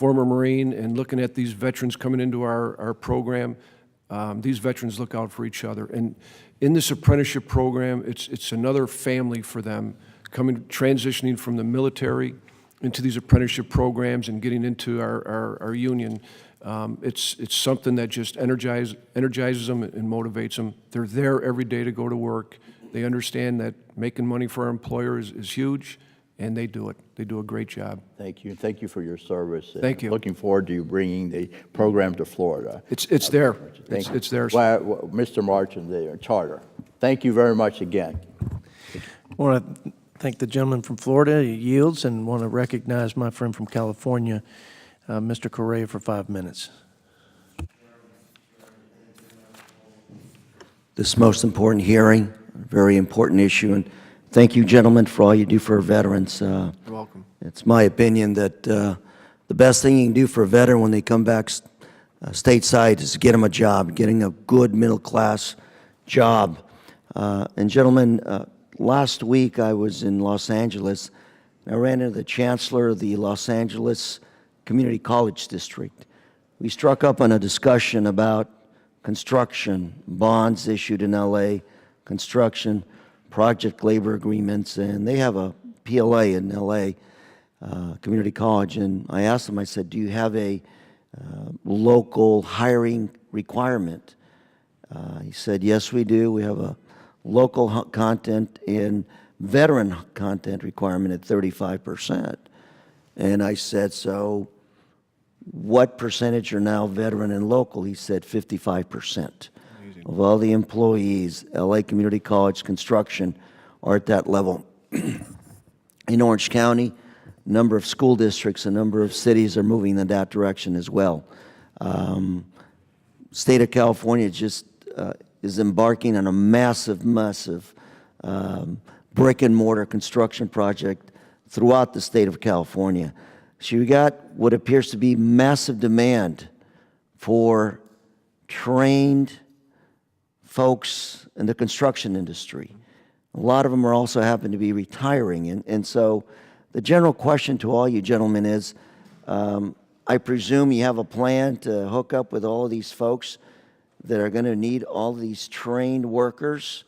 Marine and looking at these veterans coming into our program, these veterans look out for each other. And in this apprenticeship program, it's another family for them, transitioning from the military into these apprenticeship programs and getting into our union. It's something that just energizes them and motivates them. They're there every day to go to work. They understand that making money for our employer is huge, and they do it. They do a great job. Thank you. Thank you for your service. Thank you. Looking forward to you bringing the program to Florida. It's there. Thank you. It's there. Well, Mr. Martin, the charter. Thank you very much again. I want to thank the gentleman from Florida. He yields, and want to recognize my friend from California, Mr. Correa, for 5 minutes. This most important hearing, a very important issue, and thank you, gentlemen, for all you do for our veterans. You're welcome. It's my opinion that the best thing you can do for a veteran when they come back stateside is to get them a job, getting a good middle-class job. And gentlemen, last week I was in Los Angeles, and I ran into the chancellor of the Los Angeles Community College District. We struck up on a discussion about construction, bonds issued in LA, construction, project labor agreements, and they have a PLA in LA, community college, and I asked them, I said, do you have a local hiring requirement? He said, yes, we do. We have a local content and veteran content requirement at 35%. And I said, so what percentage are now veteran and local? He said 55%. Of all the employees, LA Community College construction are at that level. In Orange County, a number of school districts, a number of cities are moving in that direction as well. State of California just is embarking on a massive brick and mortar construction project throughout the state of California. So you got what appears to be massive demand for trained folks in the construction industry. A lot of them are also happen to be retiring. And so the general question to all you gentlemen is, I presume you have a plan to hook up with all of these folks that are going to need all these trained workers.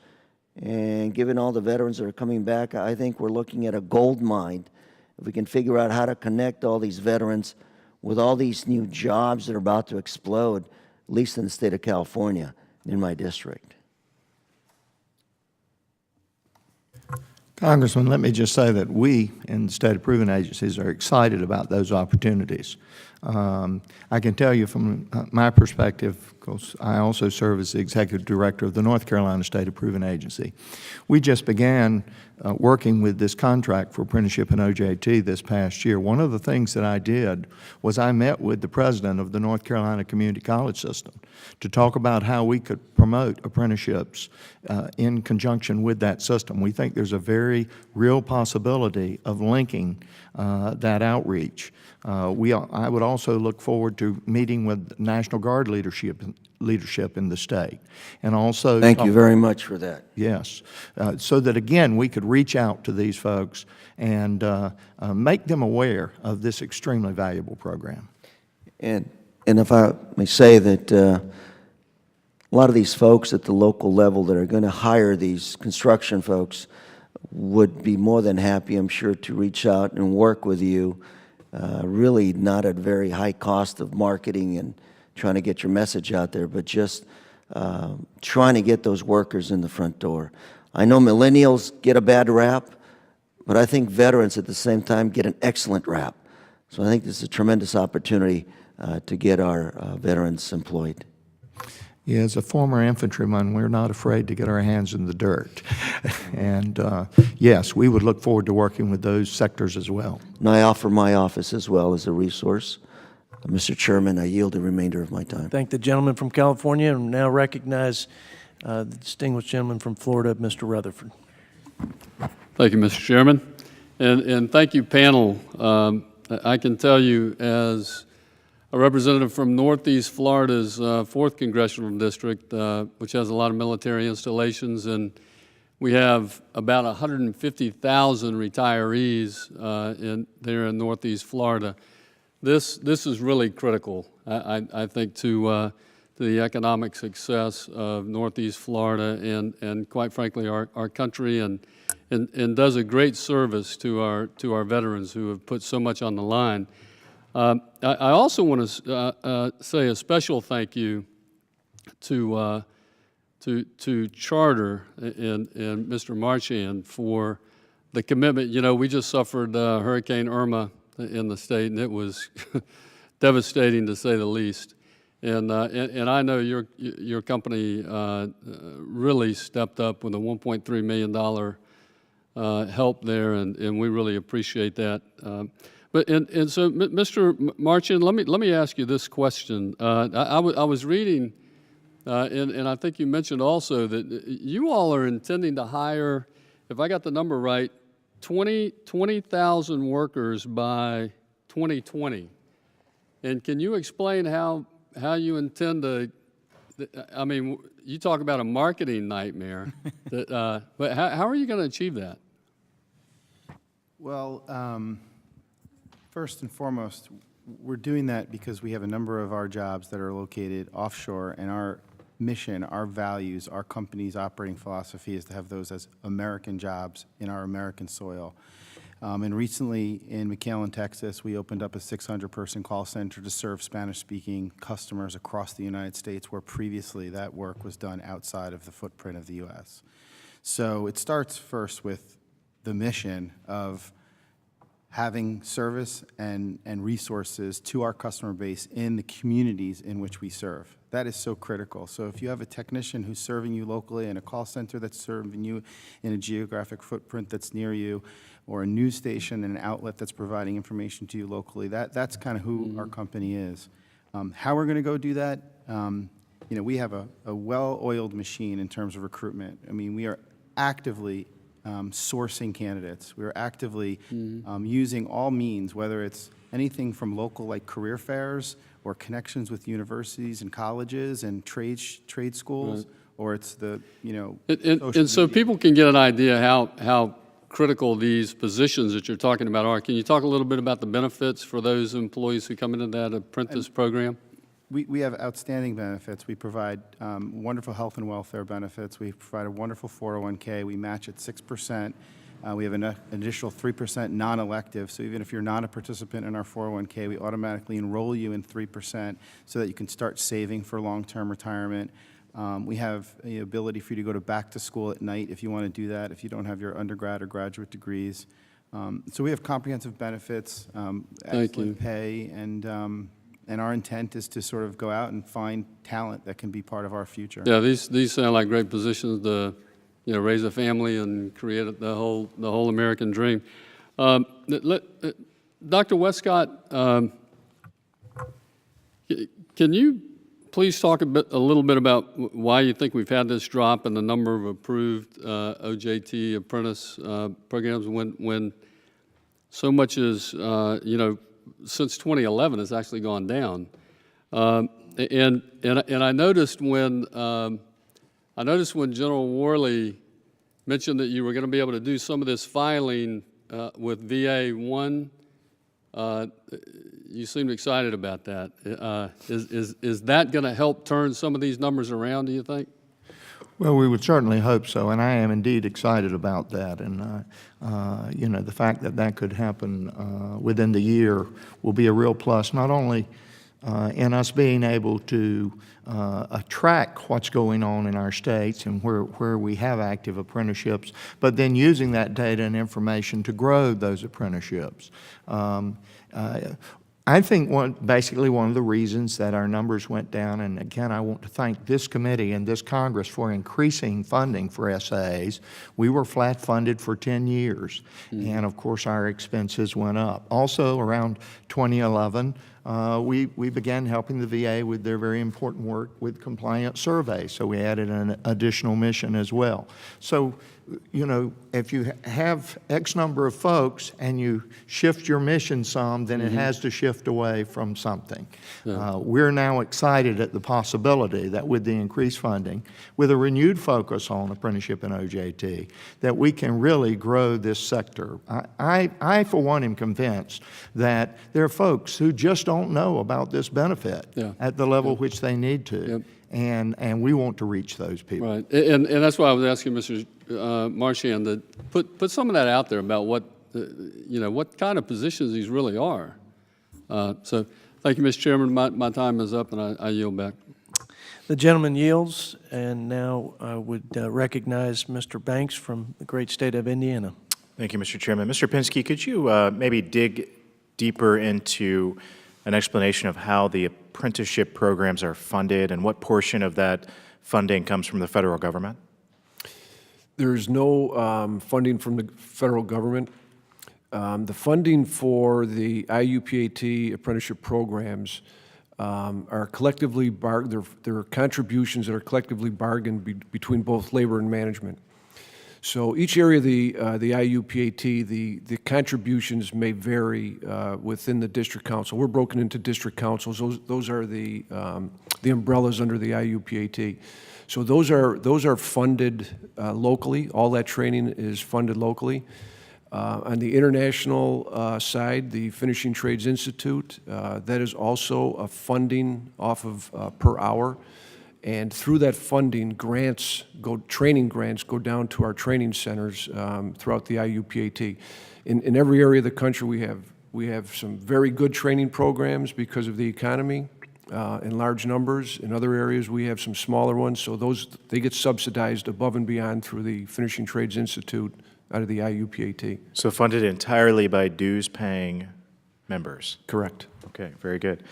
And given all the veterans that are coming back, I think we're looking at a gold mine. If we can figure out how to connect all these veterans with all these new jobs that are about to explode, at least in the state of California, in my district. Congressman, let me just say that we in the state approving agencies are excited about those opportunities. I can tell you from my perspective, because I also serve as the executive director of the North Carolina State Approving Agency. We just began working with this contract for apprenticeship and OJT this past year. One of the things that I did was I met with the president of the North Carolina Community College System to talk about how we could promote apprenticeships in conjunction with that system. We think there's a very real possibility of linking that outreach. I would also look forward to meeting with National Guard leadership in the state, and also Thank you very much for that. yes, so that again we could reach out to these folks and make them aware of this extremely valuable program. And if I may say that a lot of these folks at the local level that are going to hire these construction folks would be more than happy, I'm sure, to reach out and work with you, really not at very high cost of marketing and trying to get your message out there, but just trying to get those workers in the front door. I know millennials get a bad rap, but I think veterans at the same time get an excellent rap. So I think this is a tremendous opportunity to get our veterans employed. Yeah, as a former infantryman, we're not afraid to get our hands in the dirt. And yes, we would look forward to working with those sectors as well. And I offer my office as well as a resource. Mr. Chairman, I yield the remainder of my time. Thank the gentleman from California, and now recognize the distinguished gentleman from Florida, Mr. Rutherford. Thank you, Mr. Chairman. And thank you, panel. I can tell you, as a representative from Northeast Florida's 4th Congressional District, which has a lot of military installations, and we have about 150,000 retirees there in Northeast Florida. This is really critical, I think, to the economic success of Northeast Florida and quite frankly, our country, and does a great service to our veterans who have put so much on the line. I also want to say a special thank you to Charter and Mr. Marchand for the commitment. You know, we just suffered Hurricane Irma in the state, and it was devastating to say the least. And I know your company really stepped up with a $1.3 million help there, and we really appreciate that. So, Mr. Marchand, let me ask you this question. I was reading, and I think you mentioned also that you all are intending to hire, if I got the number right, 20,000 workers by 2020. And can you explain how you intend to, I mean, you talk about a marketing nightmare, but how are you going to achieve that? Well, first and foremost, we're doing that because we have a number of our jobs that are located offshore, and our mission, our values, our company's operating philosophy is to have those as American jobs in our American soil. And recently in McAllen, Texas, we opened up a 600-person call center to serve Spanish-speaking customers across the United States, where previously that work was done outside of the footprint of the U.S. So it starts first with the mission of having service and resources to our customer base in the communities in which we serve. That is so critical. So if you have a technician who's serving you locally and a call center that's serving you in a geographic footprint that's near you, or a news station and an outlet that's providing information to you locally, that's kind of who our company is. How we're going to go do that, you know, we have a well-oiled machine in terms of recruitment. I mean, we are actively sourcing candidates. We're actively using all means, whether it's anything from local like career fairs or connections with universities and colleges and trade schools, or it's the, you know, and so people can get an idea how critical these positions that you're talking about are. Can you talk a little bit about the benefits for those employees who come into that apprentice program? We have outstanding benefits. We provide wonderful health and welfare benefits. We provide a wonderful 401k. We match at 6%. We have an additional 3% non-elective. So even if you're not a participant in our 401k, we automatically enroll you in 3% so that you can start saving for long-term retirement. We have the ability for you to go to back to school at night if you want to do that, if you don't have your undergrad or graduate degrees. So we have comprehensive benefits, excellent pay, and our intent is to sort of go out and find talent that can be part of our future. Yeah, these sound like great positions to, you know, raise a family and create the whole American dream. Dr. Westcott, can you please talk a little bit about why you think we've had this drop in the number of approved OJT apprentice programs when so much is, you know, since 2011 has actually gone down. And I noticed when General Worley mentioned that you were going to be able to do some of this filing with VA1, you seemed excited about that. Is that going to help turn some of these numbers around, do you think? Well, we would certainly hope so, and I am indeed excited about that. And, you know, the fact that that could happen within the year will be a real plus, not only in us being able to track what's going on in our states and where we have active apprenticeships, but then using that data and information to grow those apprenticeships. I think basically one of the reasons that our numbers went down, and again, I want to thank this committee and this Congress for increasing funding for SAs. We were flat funded for 10 years, and of course our expenses went up. Also around 2011, we began helping the VA with their very important work with compliance surveys, so we added an additional mission as well. So, you know, if you have X number of folks and you shift your mission some, then it has to shift away from something. Yeah. We're now excited at the possibility that with the increased funding, with a renewed focus on apprenticeship and OJT, that we can really grow this sector. I for one, am convinced that there are folks who just don't know about this benefit at the level which they need to. Yep. And we want to reach those people. Right, and that's why I was asking Mr. Marchand to put some of that out there about what, you know, what kind of positions these really are. So thank you, Mr. Chairman. My time is up, and I yield back. The gentleman yields, and now I would recognize Mr. Banks from the great state of Indiana. Thank you, Mr. Chairman. Mr. Pinsky, could you maybe dig deeper into an explanation of how the apprenticeship programs are funded and what portion of that funding comes from the federal government? There's no funding from the federal government. The funding for the IUPAT apprenticeship programs are collectively they're contributions that are collectively bargained between both labor and management. So each area of the IUPAT, the contributions may vary within the district council. We're broken into district councils. Those are the umbrellas under the IUPAT. So those are funded locally. All that training is funded locally. On the international side, the Finishing Trades Institute, that is also a funding off of per hour. And through that funding, training grants go down to our training centers throughout the IUPAT. In every area of the country, we have some very good training programs because of the economy in large numbers. In other areas, we have some smaller ones. So they get subsidized above and beyond through the Finishing Trades Institute out of the IUPAT. So funded entirely by dues-paying members? Correct. Okay, very good.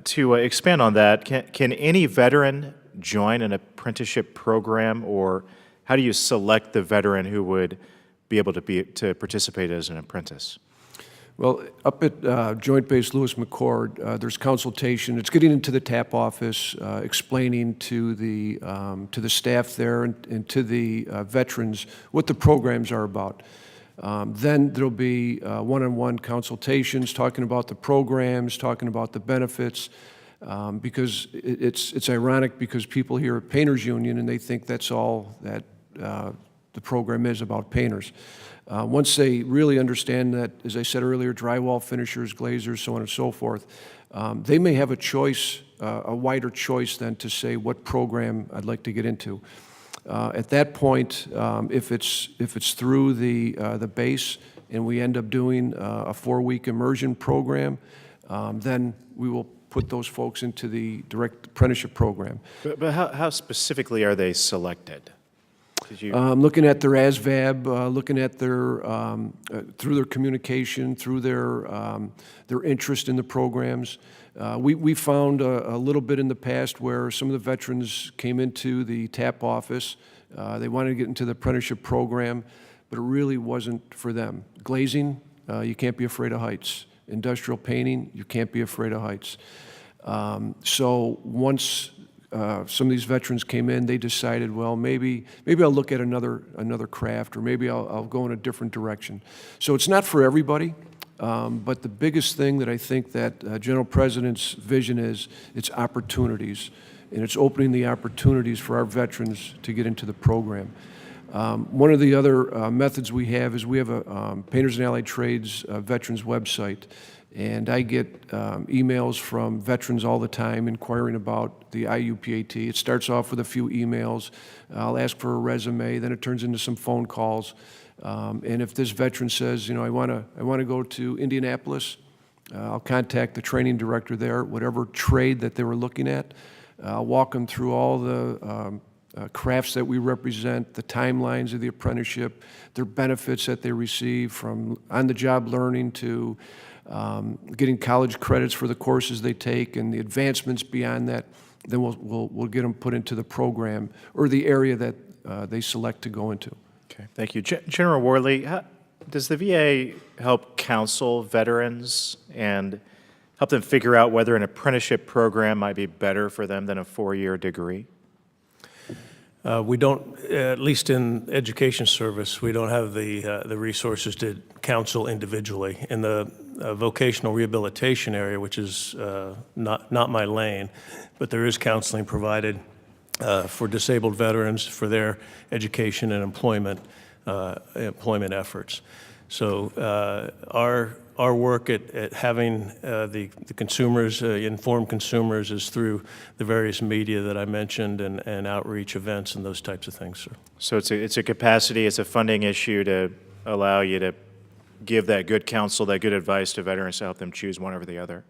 To expand on that, can any veteran join an apprenticeship program, or how do you select the veteran who would be able to participate as an apprentice? Well, up at Joint Base Lewis McChord, there's consultation. It's getting into the TAP office, explaining to the staff there and to the veterans what the programs are about. Then there'll be one-on-one consultations, talking about the programs, talking about the benefits, because it's ironic because people here at Painters Union and they think that's all that the program is about painters. Once they really understand that, as I said earlier, drywall finishers, glazers, so on and so forth, they may have a choice, a wider choice than to say what program I'd like to get into. At that point, if it's through the base and we end up doing a 4-week immersion program, then we will put those folks into the direct apprenticeship program. But how specifically are they selected? Looking at their ASVAB, looking at their through their communication, through their interest in the programs. We found a little bit in the past where some of the veterans came into the TAP office. They wanted to get into the apprenticeship program, but it really wasn't for them. Glazing, you can't be afraid of heights. Industrial painting, you can't be afraid of heights. So once some of these veterans came in, they decided, well, maybe I'll look at another craft, or maybe I'll go in a different direction. So it's not for everybody. But the biggest thing that I think that General President's vision is, it's opportunities, and it's opening the opportunities for our veterans to get into the program. One of the other methods we have is we have a Painters and Allied Trades veterans website, and I get emails from veterans all the time inquiring about the IUPAT. It starts off with a few emails. I'll ask for a resume, then it turns into some phone calls. And if this veteran says, you know, I want to go to Indianapolis, I'll contact the training director there, whatever trade that they were looking at. I'll walk them through all the crafts that we represent, the timelines of the apprenticeship, their benefits that they receive from on-the-job learning to getting college credits for the courses they take and the advancements beyond that. Then we'll get them put into the program or the area that they select to go into. Okay, thank you. General Worley, does the VA help counsel veterans and help them figure out whether an apprenticeship program might be better for them than a 4-year degree? We don't, at least in education service, we don't have the resources to counsel individually. In the vocational rehabilitation area, which is not my lane, but there is counseling provided for disabled veterans for their education and employment efforts. So our work at having the consumers, informed consumers, is through the various media that I mentioned and outreach events and those types of things, sir. So it's a capacity, it's a funding issue to allow you to give that good counsel, that good advice to veterans to help them choose one over the other?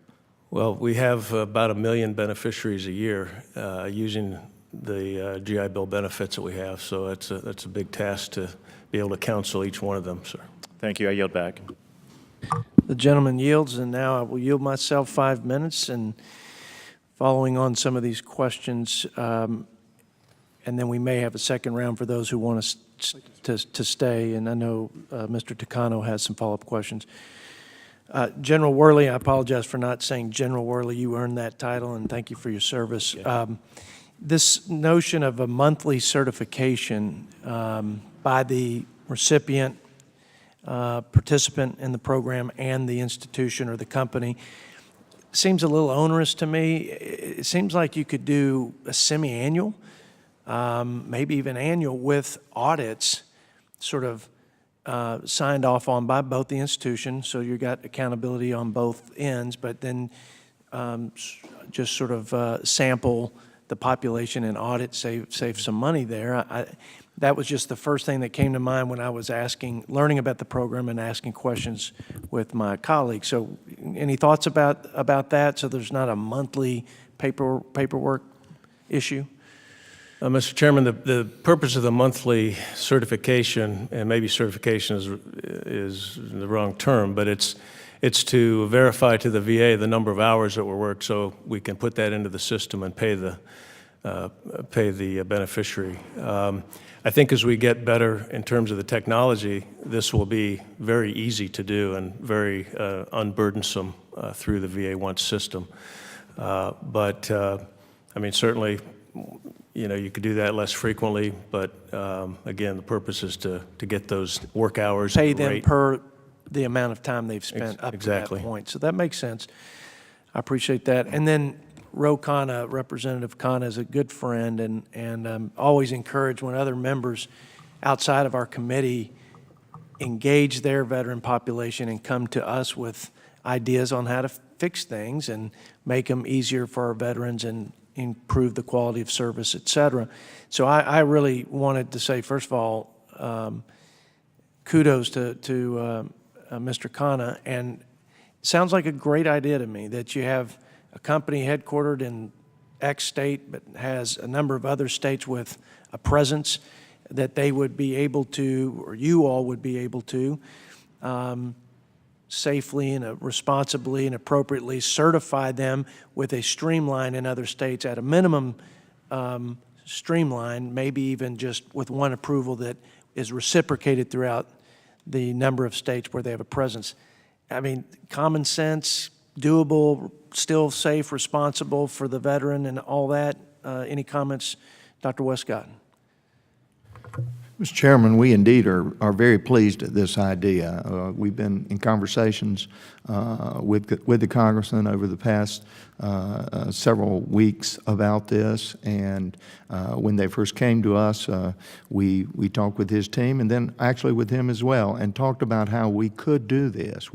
Well, we have about 1 million beneficiaries a year using the GI Bill benefits that we have, so that's a big task to be able to counsel each one of them, sir. Thank you. I yield back. The gentleman yields, and now I will yield myself 5 minutes. And following on some of these questions, and then we may have a second round for those who want us to stay. And I know Mr. Takano has some follow-up questions. General Worley, I apologize for not saying General Worley. You earned that title, and thank you for your service. This notion of a monthly certification by the recipient, participant in the program, and the institution or the company seems a little onerous to me. It seems like you could do a semi-annual, maybe even annual, with audits sort of signed off on by both the institution, so you got accountability on both ends, but then just sort of sample the population and audit, save some money there. That was just the first thing that came to mind when I was learning about the program and asking questions with my colleagues. So any thoughts about that, so there's not a monthly paperwork issue? Mr. Chairman, the purpose of the monthly certification, and maybe certification is the wrong term, but it's to verify to the VA the number of hours that were worked, so we can put that into the system and pay the beneficiary. I think as we get better in terms of the technology, this will be very easy to do and very unburdensome through the VA-1 system. But I mean, certainly, you could do that less frequently, but again, the purpose is to get those work hours. Pay them per the amount of time they've spent up to that point. So that makes sense. I appreciate that. And then Ro Khanna, Representative Khanna, is a good friend, and I'm always encouraged when other members outside of our committee engage their veteran population and come to us with ideas on how to fix things and make them easier for our veterans and improve the quality of service, et cetera. So I really wanted to say, first of all, kudos to Mr. Khanna, and it sounds like a great idea to me that you have a company headquartered in X state but has a number of other states with a presence, that they would be able to, or you all would be able to, safely and responsibly and appropriately certify them with a streamline in other states, at a minimum streamline, maybe even just with one approval that is reciprocated throughout the number of states where they have a presence. I mean, common sense, doable, still safe, responsible for the veteran and all that. Any comments, Dr. Westcott? Mr. Chairman, we indeed are very pleased at this idea. We've been in conversations with the Congressman over the past several weeks about this, and when they first came to us, we talked with his team, and then actually with him as well, and talked about how we could do this.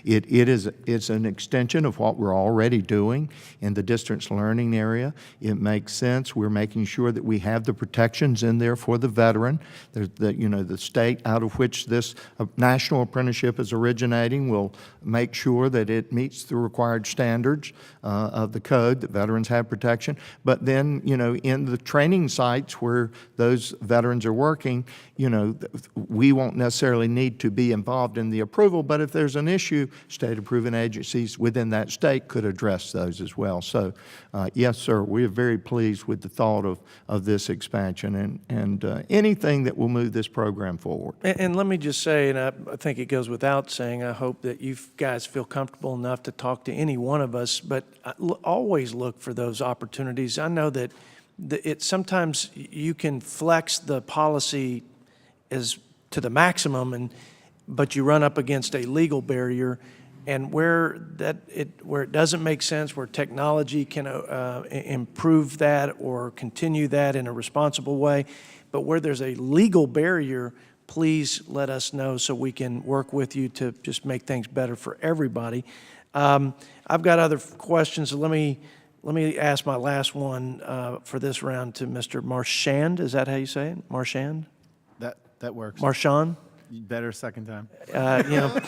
It's an extension of what we're already doing in the distance learning area. It makes sense. We're making sure that we have the protections in there for the veteran. The state out of which this national apprenticeship is originating will make sure that it meets the required standards of the code, that veterans have protection. But then, in the training sites where those veterans are working, we won't necessarily need to be involved in the approval, but if there's an issue, state-approving agencies within that state could address those as well. So, yes, sir, we are very pleased with the thought of this expansion and anything that will move this program forward. And let me just say, and I think it goes without saying, I hope that you guys feel comfortable enough to talk to any one of us, but always look for those opportunities. I know that sometimes you can flex the policy as to the maximum, but you run up against a legal barrier, and where it doesn't make sense, where technology can improve that or continue that in a responsible way, but where there's a legal barrier, please let us know so we can work with you to just make things better for everybody. I've got other questions, so let me ask my last one for this round to Mr. Marchand. Is that how you say it? Marchand? That works. Marchand? Better second time. You know,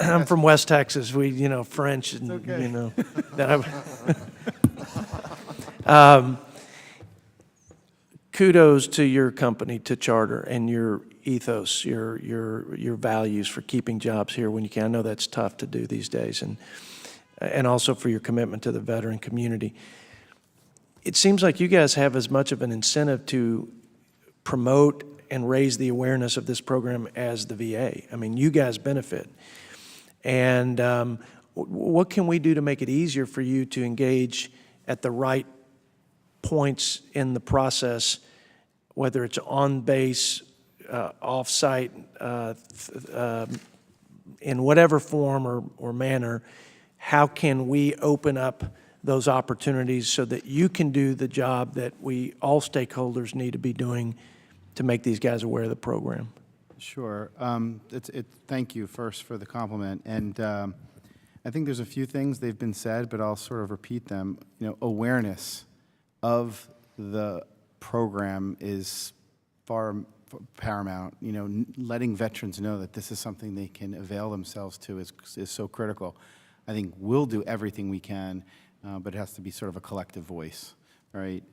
I'm from West Texas. We, you know, French and, okay. you know, that kudos to your company, to Charter, and your ethos, your values for keeping jobs here when you can. I know that's tough to do these days, and also for your commitment to the veteran community. It seems like you guys have as much of an incentive to promote and raise the awareness of this program as the VA. I mean, you guys benefit. And what can we do to make it easier for you to engage at the right points in the process, whether it's on base, off-site, in whatever form or manner? How can we open up those opportunities so that you can do the job that we, all stakeholders, need to be doing to make these guys aware of the program? Sure. Thank you first for the compliment. And I think there's a few things they've been said, but I'll sort of repeat them. You know, awareness of the program is far paramount. You know, letting veterans know that this is something they can avail themselves to is so critical. I think we'll do everything we can, but it has to be sort of a collective voice, right?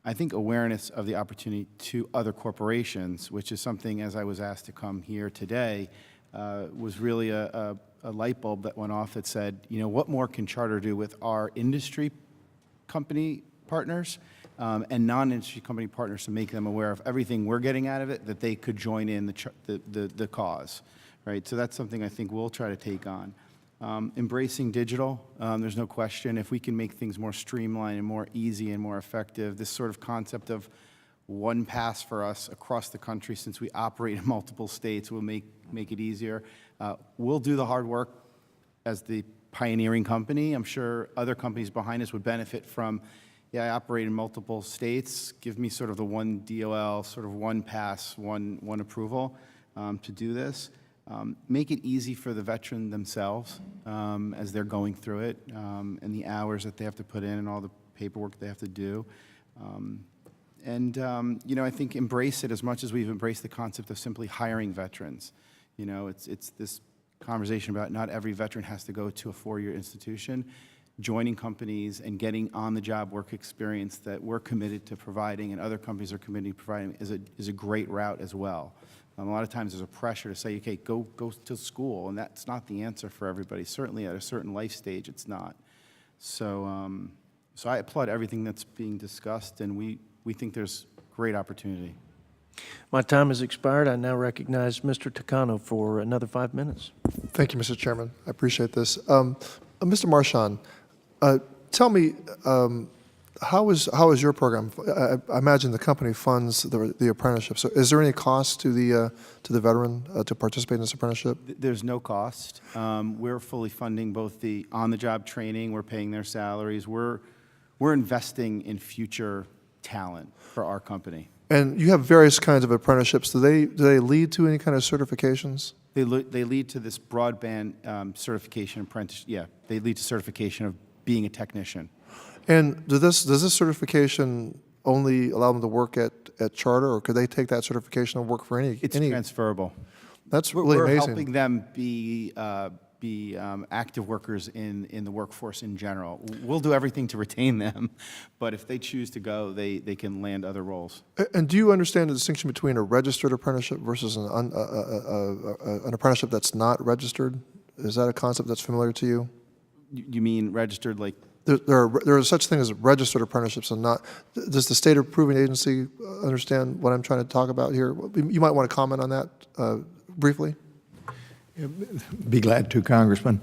I think awareness of the opportunity to other corporations, which is something, as I was asked to come here today, was really a light bulb that went off that said, you know, what more can Charter do with our industry company partners and non-industry company partners to make them aware of everything we're getting out of it, that they could join in the cause, right? So that's something I think we'll try to take on. Embracing digital, there's no question. If we can make things more streamlined and more easy and more effective, this sort of concept of one pass for us across the country, since we operate in multiple states, will make it easier. We'll do the hard work as the pioneering company. I'm sure other companies behind us would benefit from, yeah, I operate in multiple states. Give me sort of the one DOL, sort of one pass, one approval to do this. Make it easy for the veteran themselves as they're going through it, and the hours that they have to put in and all the paperwork they have to do. You know, I think embrace it as much as we've embraced the concept of simply hiring veterans. You know, it's this conversation about not every veteran has to go to a four-year institution. Joining companies and getting on-the-job work experience that we're committed to providing and other companies are committed to providing is a great route as well. A lot of times there's a pressure to say, okay, go to school, and that's not the answer for everybody. Certainly at a certain life stage, it's not. So, so I applaud everything that's being discussed, and we think there's great opportunity. My time has expired. I now recognize Mr. Takano for another 5 minutes. Thank you, Mr. Chairman. I appreciate this. Mr. Marchand, tell me, how is your program? I imagine the company funds the apprenticeship. So, is there any cost to the veteran to participate in this apprenticeship? There's no cost. We're fully funding both the on-the-job training. We're paying their salaries. We're investing in future talent for our company. And you have various kinds of apprenticeships. Do they lead to any kind of certifications? They lead to this broadband certification apprentice. Yeah, they lead to certification of being a technician. And does this certification only allow them to work at Charter, or could they take that certification and work for any? It's transferable. That's really amazing. We're helping them be active workers in the workforce in general. We'll do everything to retain them, but if they choose to go, they can land other roles. And do you understand the distinction between a registered apprenticeship versus an apprenticeship that's not registered? Is that a concept that's familiar to you? You mean registered like? There is such thing as registered apprenticeships and not. Does the state approving agency understand what I'm trying to talk about here? You might want to comment on that briefly. Be glad to, Congressman.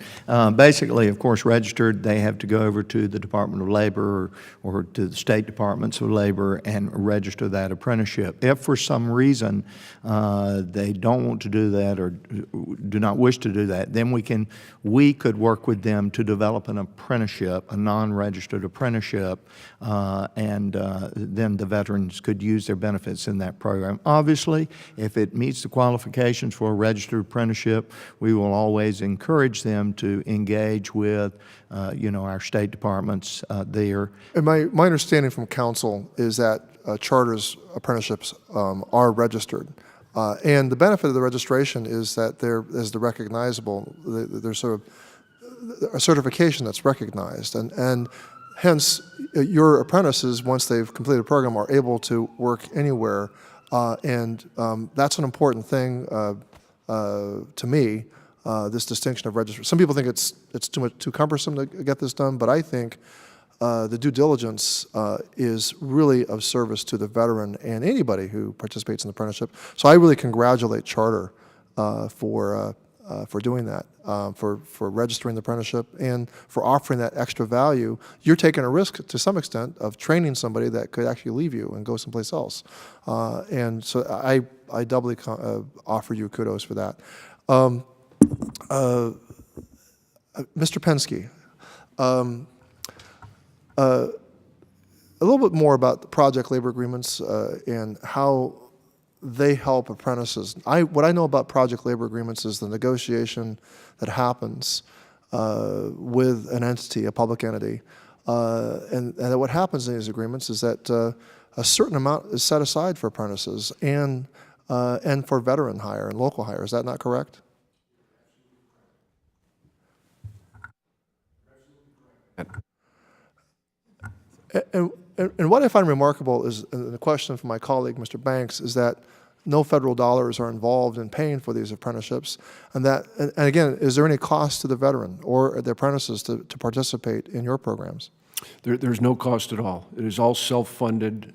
Basically, of course, registered, they have to go over to the Department of Labor or to the state departments of labor and register that apprenticeship. If for some reason they don't want to do that or do not wish to do that, then we could work with them to develop an apprenticeship, a non-registered apprenticeship, and then the veterans could use their benefits in that program. Obviously, if it meets the qualifications for a registered apprenticeship, we will always encourage them to engage with, our state departments there. And my understanding from council is that Charter's apprenticeships are registered. And the benefit of the registration is that there's the recognizable, there's sort of a certification that's recognized, and hence your apprentices, once they've completed a program, are able to work anywhere, and that's an important thing to me. This distinction of registration. Some people think it's too cumbersome to get this done, but I think the due diligence is really of service to the veteran and anybody who participates in the apprenticeship. So I really congratulate Charter for doing that, for registering the apprenticeship, and for offering that extra value. You're taking a risk to some extent of training somebody that could actually leave you and go someplace else. And so I doubly offer you kudos for that. Mr. Penske, a little bit more about the project labor agreements and how they help apprentices. What I know about project labor agreements is the negotiation that happens with an entity, a public entity, and what happens in these agreements is that a certain amount is set aside for apprentices and for veteran hire and local hire. Is that not correct? And what I find remarkable is, and the question from my colleague, Mr. Banks, is that no federal dollars are involved in paying for these apprenticeships. And again, is there any cost to the veteran or the apprentices to participate in your programs? There's no cost at all. It is all self-funded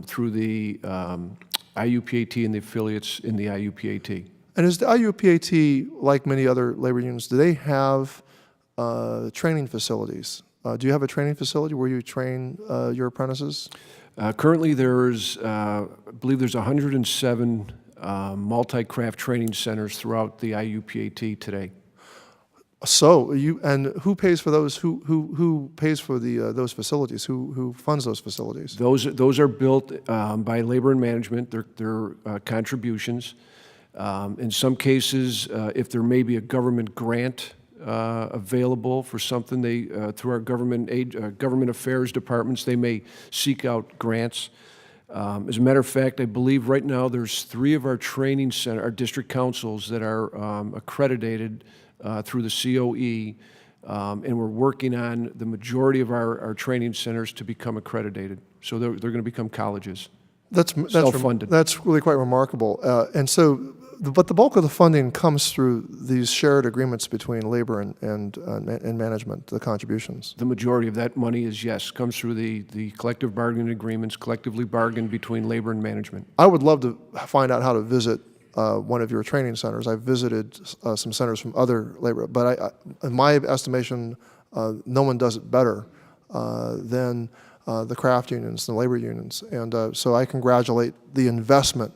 through the IUPAT and the affiliates in the IUPAT. And is the IUPAT, like many other labor unions, do they have training facilities? Do you have a training facility where you train your apprentices? Currently, there's, I believe there's 107 multi-craft training centers throughout the IUPAT today. So and who pays for those? Who pays for those facilities? Who funds those facilities? Those are built by labor and management. They're contributions. In some cases, if there may be a government grant available for something, they through our government affairs departments, they may seek out grants. As a matter of fact, I believe right now there's 3 of our training center, our district councils that are accredited through the COE, and we're working on the majority of our training centers to become accredited. So they're going to become colleges. That's self-funded. That's really quite remarkable. And so, but the bulk of the funding comes through these shared agreements between labor and management, the contributions. The majority of that money is, yes, comes through the collective bargaining agreements, collectively bargained between labor and management. I would love to find out how to visit one of your training centers. I've visited some centers from other labor, but in my estimation, no one does it better than the craft unions, the labor unions. And so I congratulate the investment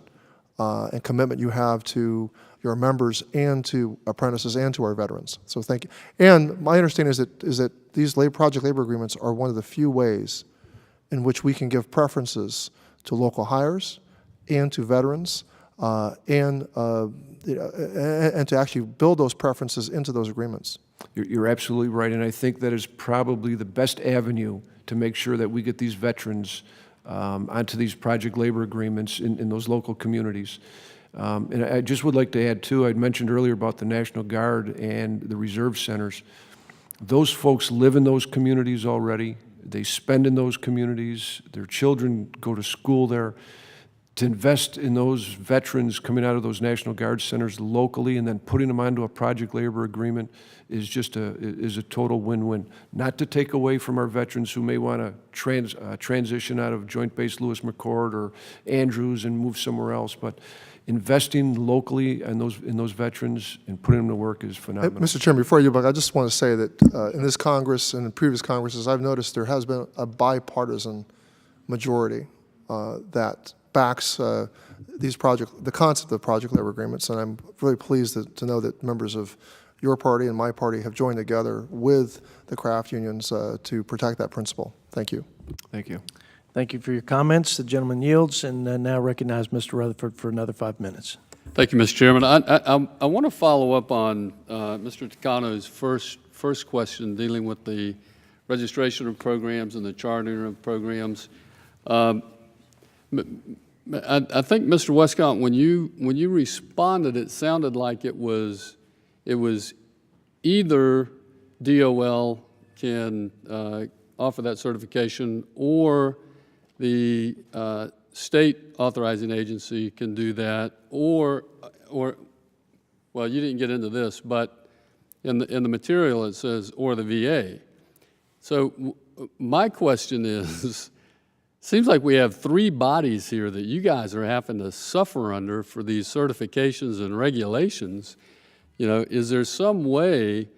and commitment you have to your members and to apprentices and to our veterans. So thank you. And my understanding is that these project labor agreements are one of the few ways in which we can give preferences to local hires and to veterans and to actually build those preferences into those agreements. You're absolutely right, and I think that is probably the best avenue to make sure that we get these veterans onto these project labor agreements in those local communities. And I just would like to add, too, I'd mentioned earlier about the National Guard and the reserve centers. Those folks live in those communities already. They spend in those communities. Their children go to school there. To invest in those veterans coming out of those National Guard centers locally and then putting them onto a project labor agreement is just a total win-win. Not to take away from our veterans who may want to transition out of Joint Base Lewis McChord or Andrews and move somewhere else, but investing locally in those veterans and putting them to work is phenomenal. Mr. Chairman, before you, I just want to say that in this Congress and in previous Congresses, I've noticed there has been a bipartisan majority that backs the concept of project labor agreements, and I'm really pleased to know that members of your party and my party have joined together with the craft unions to protect that principle. Thank you. Thank you. Thank you for your comments. The gentleman yields, and now recognize Mr. Rutherford for another 5 minutes. Thank you, Mr. Chairman. I want to follow up on Mr. Takano's first question dealing with the registration of programs and the chartering of programs. I think, Mr. Westcott, when you responded, it sounded like it was either DOL can offer that certification, or the state authorizing agency can do that, or well, you didn't get into this, but in the material it says or the VA. So my question is, seems like we have three bodies here that you guys are having to suffer under for these certifications and regulations. You know, is there some way,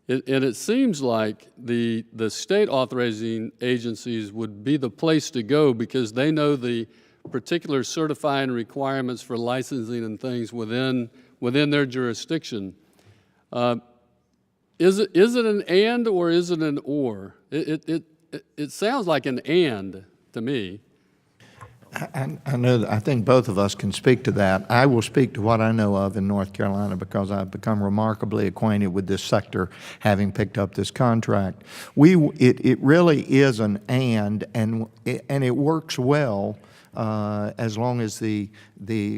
and it seems like the state authorizing agencies would be the place to go because they know the particular certifying requirements for licensing and things within their jurisdiction. Is it an and or is it an or? It sounds like an and to me. I think both of us can speak to that. I will speak to what I know of in North Carolina because I've become remarkably acquainted with this sector, having picked up this contract. It really is an and it works well as long as the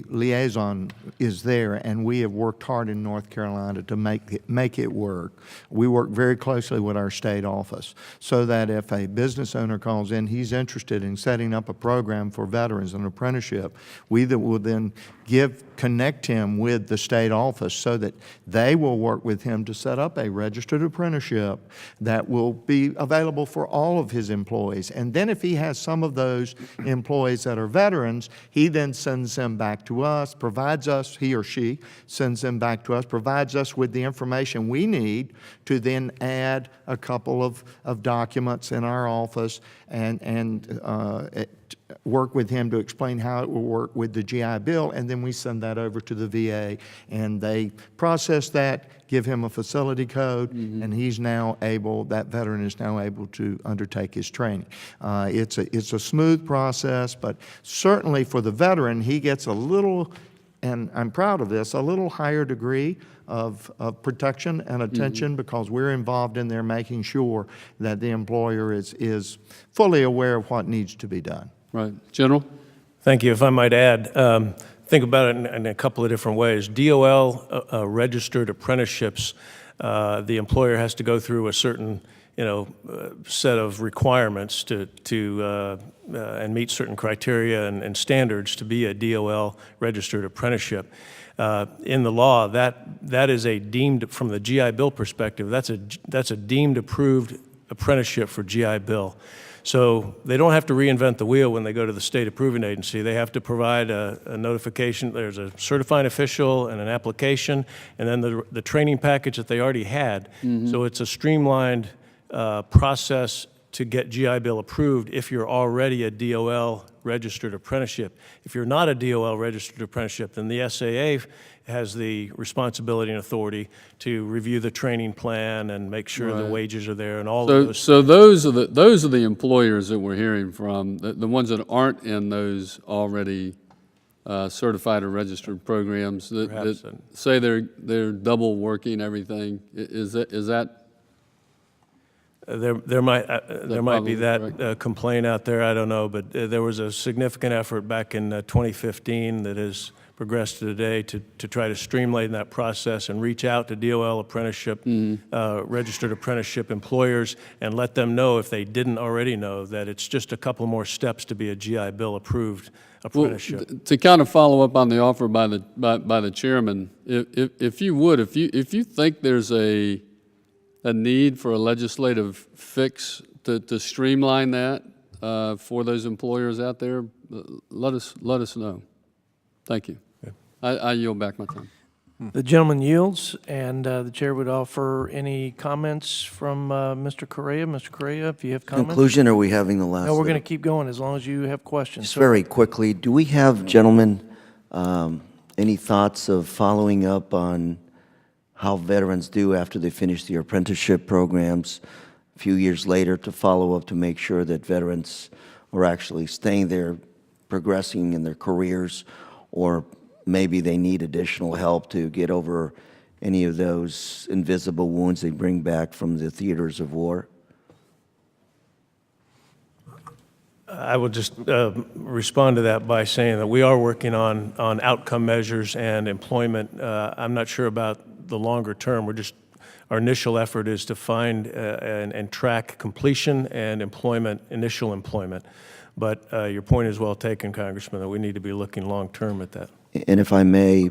liaison is there, and we have worked hard in North Carolina to make it work. We work very closely with our state office so that if a business owner calls in, he's interested in setting up a program for veterans, an apprenticeship, we will then connect him with the state office so that they will work with him to set up a registered apprenticeship that will be available for all of his employees. And then if he has some of those employees that are veterans, he then sends them back to us, he or she sends them back to us, provides us with the information we need to then add a couple of documents in our office and work with him to explain how it will work with the GI Bill, and then we send that over to the VA, and they process that, give him a facility code, and that veteran is now able to undertake his training. It's a smooth process, but certainly for the veteran, he gets a little, and I'm proud of this, a little higher degree of protection and attention because we're involved in there making sure that the employer is fully aware of what needs to be done. Right. General? Thank you. If I might add, think about it in a couple of different ways. DOL registered apprenticeships, the employer has to go through a certain set of requirements and meet certain criteria and standards to be a DOL registered apprenticeship. In the law, that is a deemed, from the GI Bill perspective, that's a deemed approved apprenticeship for GI Bill. So they don't have to reinvent the wheel when they go to the state approving agency. They have to provide a notification. There's a certifying official and an application, and then the training package that they already had. So it's a streamlined process to get GI Bill approved if you're already a DOL registered apprenticeship. If you're not a DOL registered apprenticeship, then the SAA has the responsibility and authority to review the training plan and make sure the wages are there and all of those. So those are the employers that we're hearing from, the ones that aren't in those already certified or registered programs that say they're double working everything. Is that? There might be that complaint out there, I don't know, but there was a significant effort back in 2015 that has progressed to today to try to streamline that process and reach out to DOL apprenticeship, registered apprenticeship employers and let them know, if they didn't already know, that it's just a couple more steps to be a GI Bill approved apprenticeship. Well, to kind of follow up on the offer by the chairman, if you think there's a need for a legislative fix to streamline that for those employers out there, let us know. Thank you. Yeah. I yield back my time. The gentleman yields, and the chair would offer any comments from Mr. Correa. Mr. Correa, if you have comments. Conclusion, or are we having the last? No, we're going to keep going as long as you have questions. Just very quickly, do we have, gentlemen, any thoughts of following up on how veterans do after they finish their apprenticeship programs a few years later, to follow up to make sure that veterans are actually staying there, progressing in their careers, or maybe they need additional help to get over any of those invisible wounds they bring back from the theaters of war? I will just respond to that by saying that we are working on outcome measures and employment. I'm not sure about the longer term. Our initial effort is to find and track completion and employment, initial employment. But your point is well taken, Congressman, that we need to be looking long term at that. And if I may,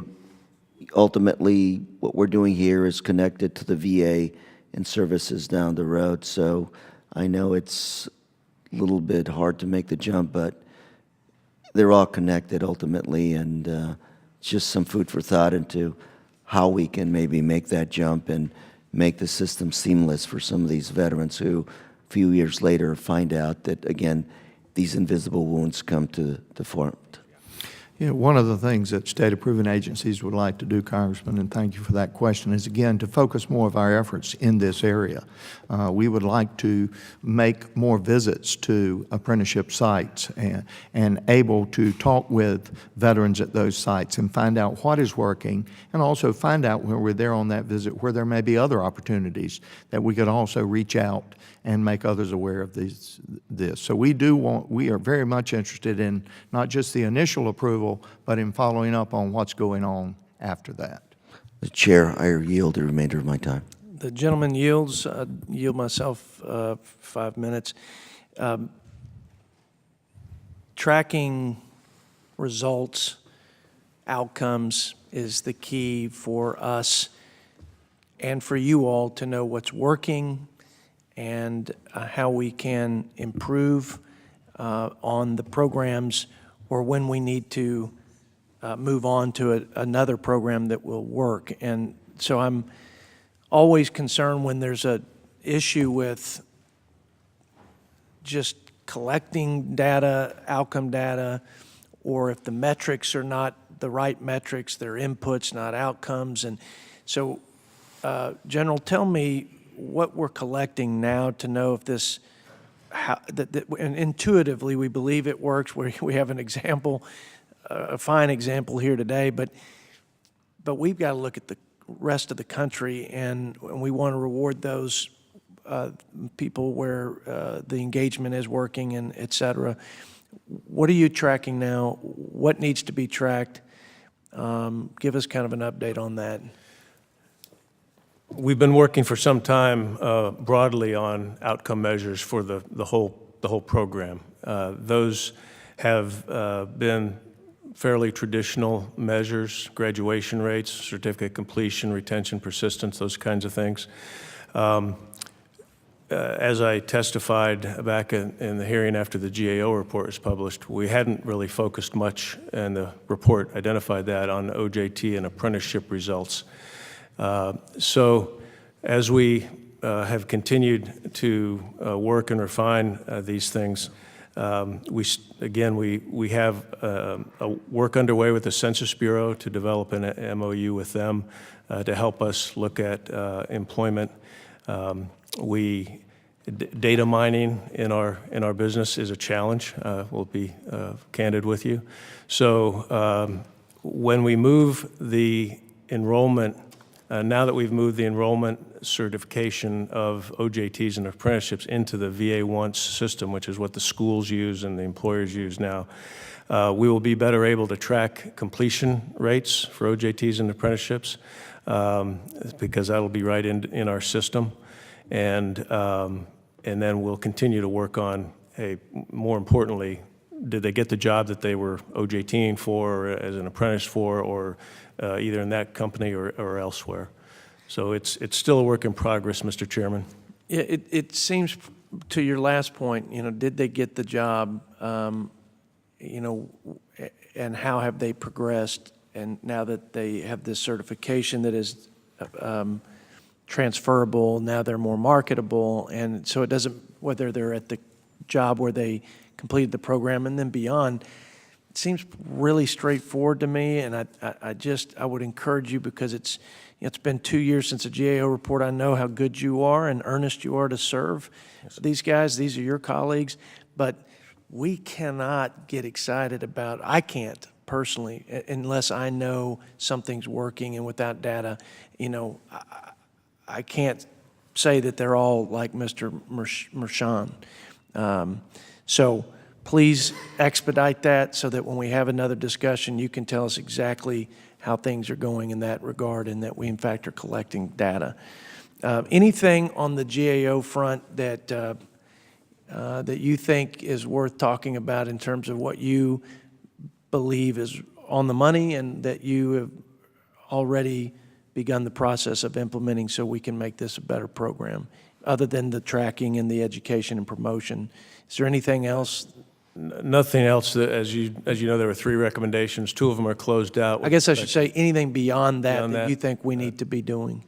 ultimately, what we're doing here is connected to the VA and services down the road. So I know it's a little bit hard to make the jump, but they're all connected ultimately, and it's just some food for thought into how we can maybe make that jump and make the system seamless for some of these veterans who a few years later find out that, again, these invisible wounds come to the front. You know, one of the things that state-approving agencies would like to do, Congressman, and thank you for that question, is again to focus more of our efforts in this area. We would like to make more visits to apprenticeship sites and able to talk with veterans at those sites and find out what is working, and also find out when we're there on that visit where there may be other opportunities that we could also reach out and make others aware of this. So we are very much interested in not just the initial approval, but in following up on what's going on after that. The Chair, I yield the remainder of my time. The gentleman yields. Yield myself 5 minutes. Tracking results, outcomes is the key for us and for you all to know what's working and how we can improve on the programs, or when we need to move on to another program that will work. And so I'm always concerned when there's an issue with just collecting data, outcome data, or if the metrics are not the right metrics, they're inputs, not outcomes. And so, General, tell me what we're collecting now to know if this, and intuitively we believe it works. We have an example, a fine example here today, but we've got to look at the rest of the country, and we want to reward those people where the engagement is working, and et cetera. What are you tracking now? What needs to be tracked? Give us kind of an update on that. We've been working for some time broadly on outcome measures for the whole program. Those have been fairly traditional measures: graduation rates, certificate completion, retention, persistence, those kinds of things. As I testified back in the hearing after the GAO report was published, we hadn't really focused much, and the report identified that, on OJT and apprenticeship results. So as we have continued to work and refine these things, we have a work underway with the Census Bureau to develop an MOU with them to help us look at employment. Data mining in our business is a challenge. We'll be candid with you. So when we move the enrollment, now that we've moved the enrollment certification of OJTs and apprenticeships into the VA Once system, which is what the schools use and the employers use now, we will be better able to track completion rates for OJTs and apprenticeships because that'll be right in our system. And then we'll continue to work on, more importantly, did they get the job that they were OJTing for, or as an apprentice for, or either in that company or elsewhere? So it's still a work in progress, Mr. Chairman. Yeah, it seems, to your last point, did they get the job, and how have they progressed? And now that they have this certification that is transferable, now they're more marketable, and so it doesn't, whether they're at the job where they completed the program and then beyond, it seems really straightforward to me, and I would encourage you, because it's been 2 years since a GAO report. I know how good you are and earnest you are to serve these guys. These are your colleagues, but we cannot get excited about, I can't personally, unless I know something's working, and without data, I can't say that they're all like Mr. Mershon. So please expedite that so that when we have another discussion, you can tell us exactly how things are going in that regard and that we, in fact, are collecting data. Anything on the GAO front that, that you think is worth talking about in terms of what you believe is on the money and that you have already begun the process of implementing so we can make this a better program, other than the tracking and the education and promotion? Is there anything else? Nothing else. As you know, there were 3 recommendations. 2 of them are closed out. I guess I should say anything beyond that Beyond that that? you think we need to be doing.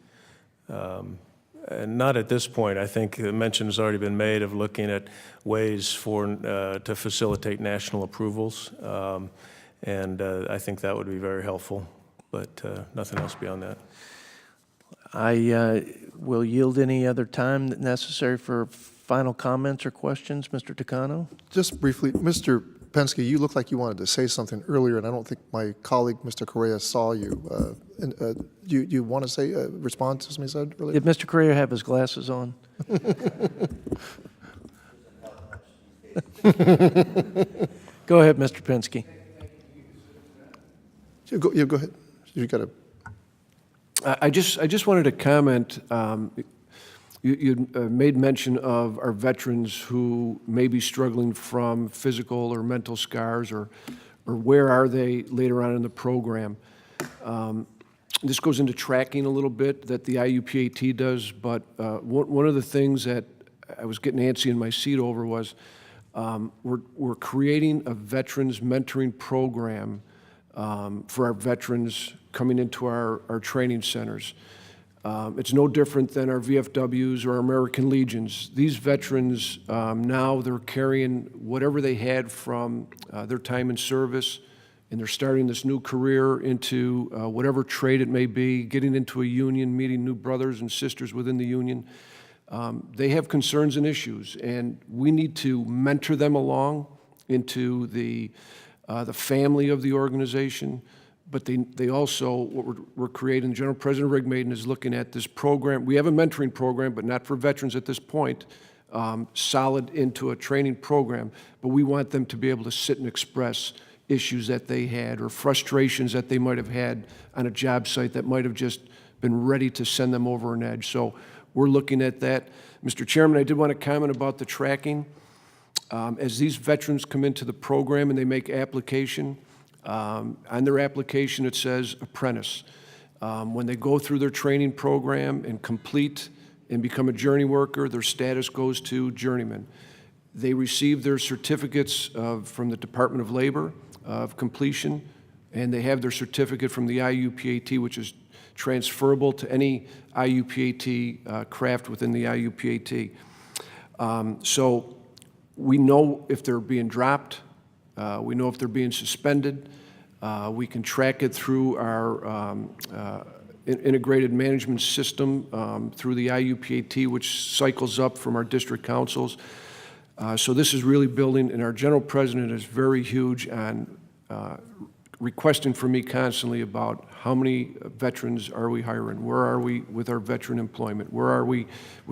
Not at this point. I think the mention has already been made of looking at ways to facilitate national approvals, and I think that would be very helpful, but nothing else beyond that. I will yield any other time necessary for final comments or questions. Mr. Takano? Just briefly, Mr. Penske, you looked like you wanted to say something earlier, and I don't think my colleague, Mr. Correa, saw you. You want to say, respond to something he said earlier? Did Mr. Correa have his glasses on? Go ahead, Mr. Penske. Go ahead. You got to. I just wanted to comment. You made mention of our veterans who may be struggling from physical or mental scars, or where are they later on in the program. This goes into tracking a little bit that the IUPAT does, but one of the things that I was getting antsy in my seat over was we're creating a veterans mentoring program for our veterans coming into our training centers. It's no different than our VFWs or our American Legions. These veterans, now they're carrying whatever they had from their time in service, and they're starting this new career into whatever trade it may be, getting into a union, meeting new brothers and sisters within the union. They have concerns and issues, and we need to mentor them along into the family of the organization. But they also, what we're creating, General President Rigmaiden is looking at this program. We have a mentoring program, but not for veterans at this point, solid into a training program. But we want them to be able to sit and express issues that they had or frustrations that they might have had on a job site that might have just been ready to send them over an edge. So we're looking at that. Mr. Chairman, I did want to comment about the tracking. As these veterans come into the program and they make application, on their application, it says apprentice. When they go through their training program and complete and become a journey worker, their status goes to journeyman. They receive their certificates from the Department of Labor of completion, and they have their certificate from the IUPAT, which is transferable to any IUPAT craft within the IUPAT. So we know if they're being dropped. We know if they're being suspended. We can track it through our integrated management system through the IUPAT, which cycles up from our district councils. So this is really building, and our general president is very huge on requesting from me constantly about how many veterans are we hiring, where are we with our veteran employment, where are we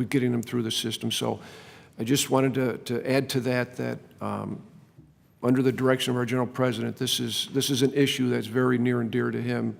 getting them through the system. So I just wanted to add to that under the direction of our general president, this is an issue that's very near and dear to him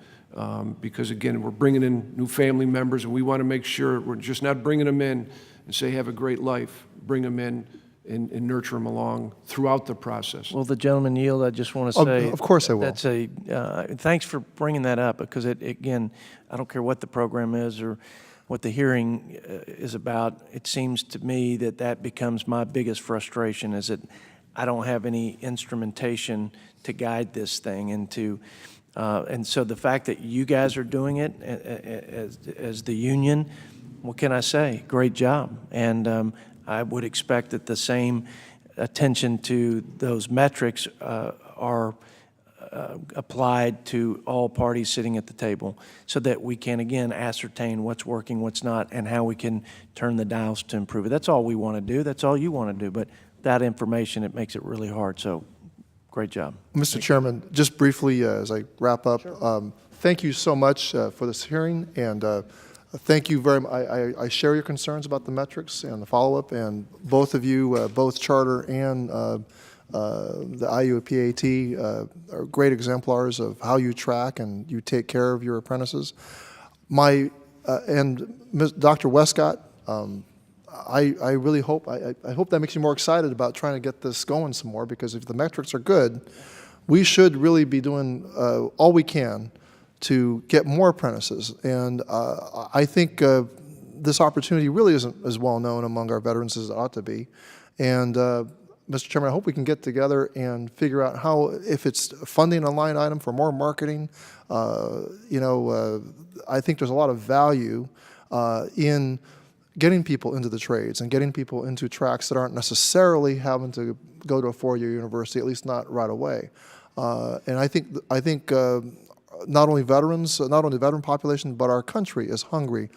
because, again, we're bringing in new family members, and we want to make sure we're just not bringing them in and say, have a great life. Bring them in and nurture them along throughout the process. Will the gentleman yield? I just want to say. Of course I will. That's thanks for bringing that up because, again, I don't care what the program is or what the hearing is about. It seems to me that becomes my biggest frustration is that I don't have any instrumentation to guide this thing and so the fact that you guys are doing it as the union, what can I say? Great job. And I would expect that the same attention to those metrics are applied to all parties sitting at the table so that we can, again, ascertain what's working, what's not, and how we can turn the dials to improve it. That's all we want to do. That's all you want to do. But that information, it makes it really hard. So great job. Mr. Chairman, just briefly as I wrap up, thank you so much for this hearing, and thank you very much. I share your concerns about the metrics and the follow-up, and both of you, both Charter and the IUPAT are great exemplars of how you track and you take care of your apprentices. And Dr. Westcott, I really hope, I hope that makes you more excited about trying to get this going some more, because if the metrics are good, we should really be doing all we can to get more apprentices. And I think this opportunity really isn't as well known among our veterans as it ought to be. And Mr. Chairman, I hope we can get together and figure out how, if it's funding a line item for more marketing, I think there's a lot of value in getting people into the trades and getting people into tracks that aren't necessarily having to go to a four-year university, at least not right away. And I think not only veterans, not only the veteran population, but our country is hungry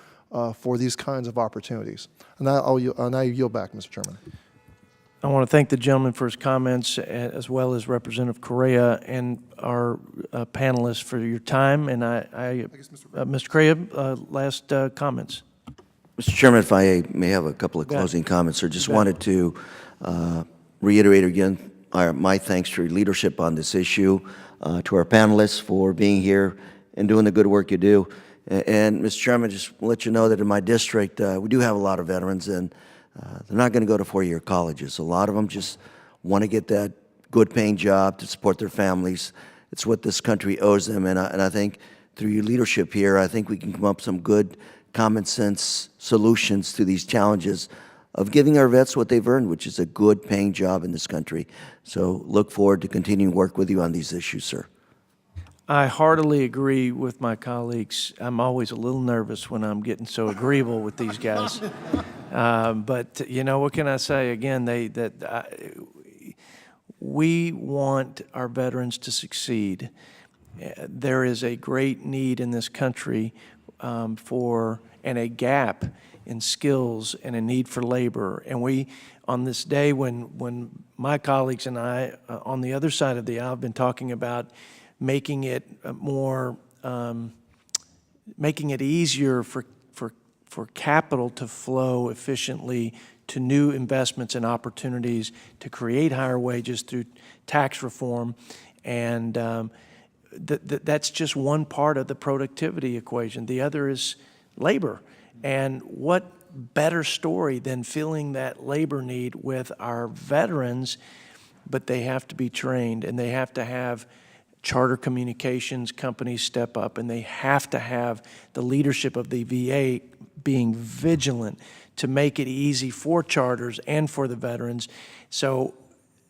for these kinds of opportunities. And now I'll yield back, Mr. Chairman. I want to thank the gentleman for his comments, as well as Representative Correa and our panelists for your time. And Mr. Correa, last comments. Mr. Chairman, if I may have a couple of closing comments, or just wanted to reiterate again my thanks for your leadership on this issue, to our panelists for being here and doing the good work you do. And Mr. Chairman, just let you know that in my district, we do have a lot of veterans, and they're not going to go to four-year colleges. A lot of them just want to get that good-paying job to support their families. It's what this country owes them, and I think through your leadership here, I think we can come up with some good common-sense solutions to these challenges of giving our vets what they've earned, which is a good-paying job in this country. So look forward to continuing to work with you on these issues, sir. I heartily agree with my colleagues. I'm always a little nervous when I'm getting so agreeable with these guys. But you know, what can I say? Again, we want our veterans to succeed. There is a great need in this country and a gap in skills and a need for labor. And we, on this day when my colleagues and I on the other side of the aisle have been talking about making it making it easier for capital to flow efficiently to new investments and opportunities, to create higher wages through tax reform. And that's just one part of the productivity equation. The other is labor. And what better story than filling that labor need with our veterans? But they have to be trained, and they have to have charter communications companies step up, and they have to have the leadership of the VA being vigilant to make it easy for charters and for the veterans. So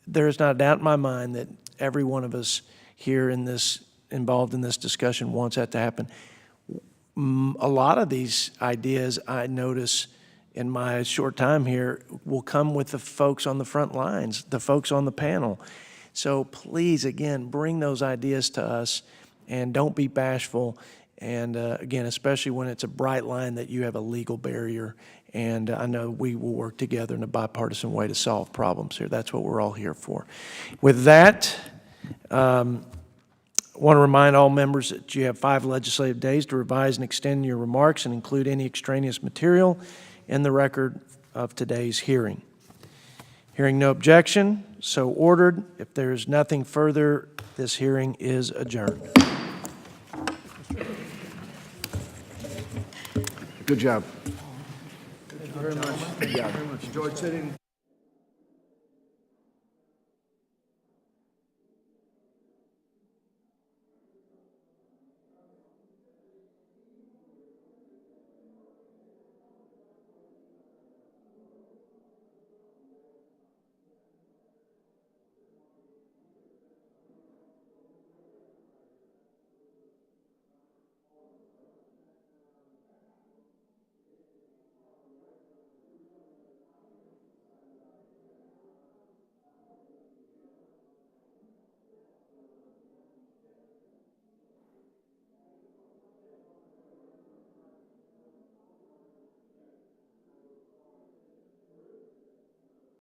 there's not a doubt in my mind that every one of us here involved in this discussion wants that to happen. A lot of these ideas, I notice in my short time here, will come with the folks on the front lines, the folks on the panel. So please, again, bring those ideas to us, and don't be bashful. And again, especially when it's a bright line that you have a legal barrier. And I know we will work together in a bipartisan way to solve problems here. That's what we're all here for. With that, I want to remind all members that you have 5 legislative days to revise and extend your remarks and include any extraneous material in the record of today's hearing. Hearing no objection, so ordered. If there is nothing further, this hearing is adjourned. Good job. Thank you very much. Good job. Enjoyed sitting.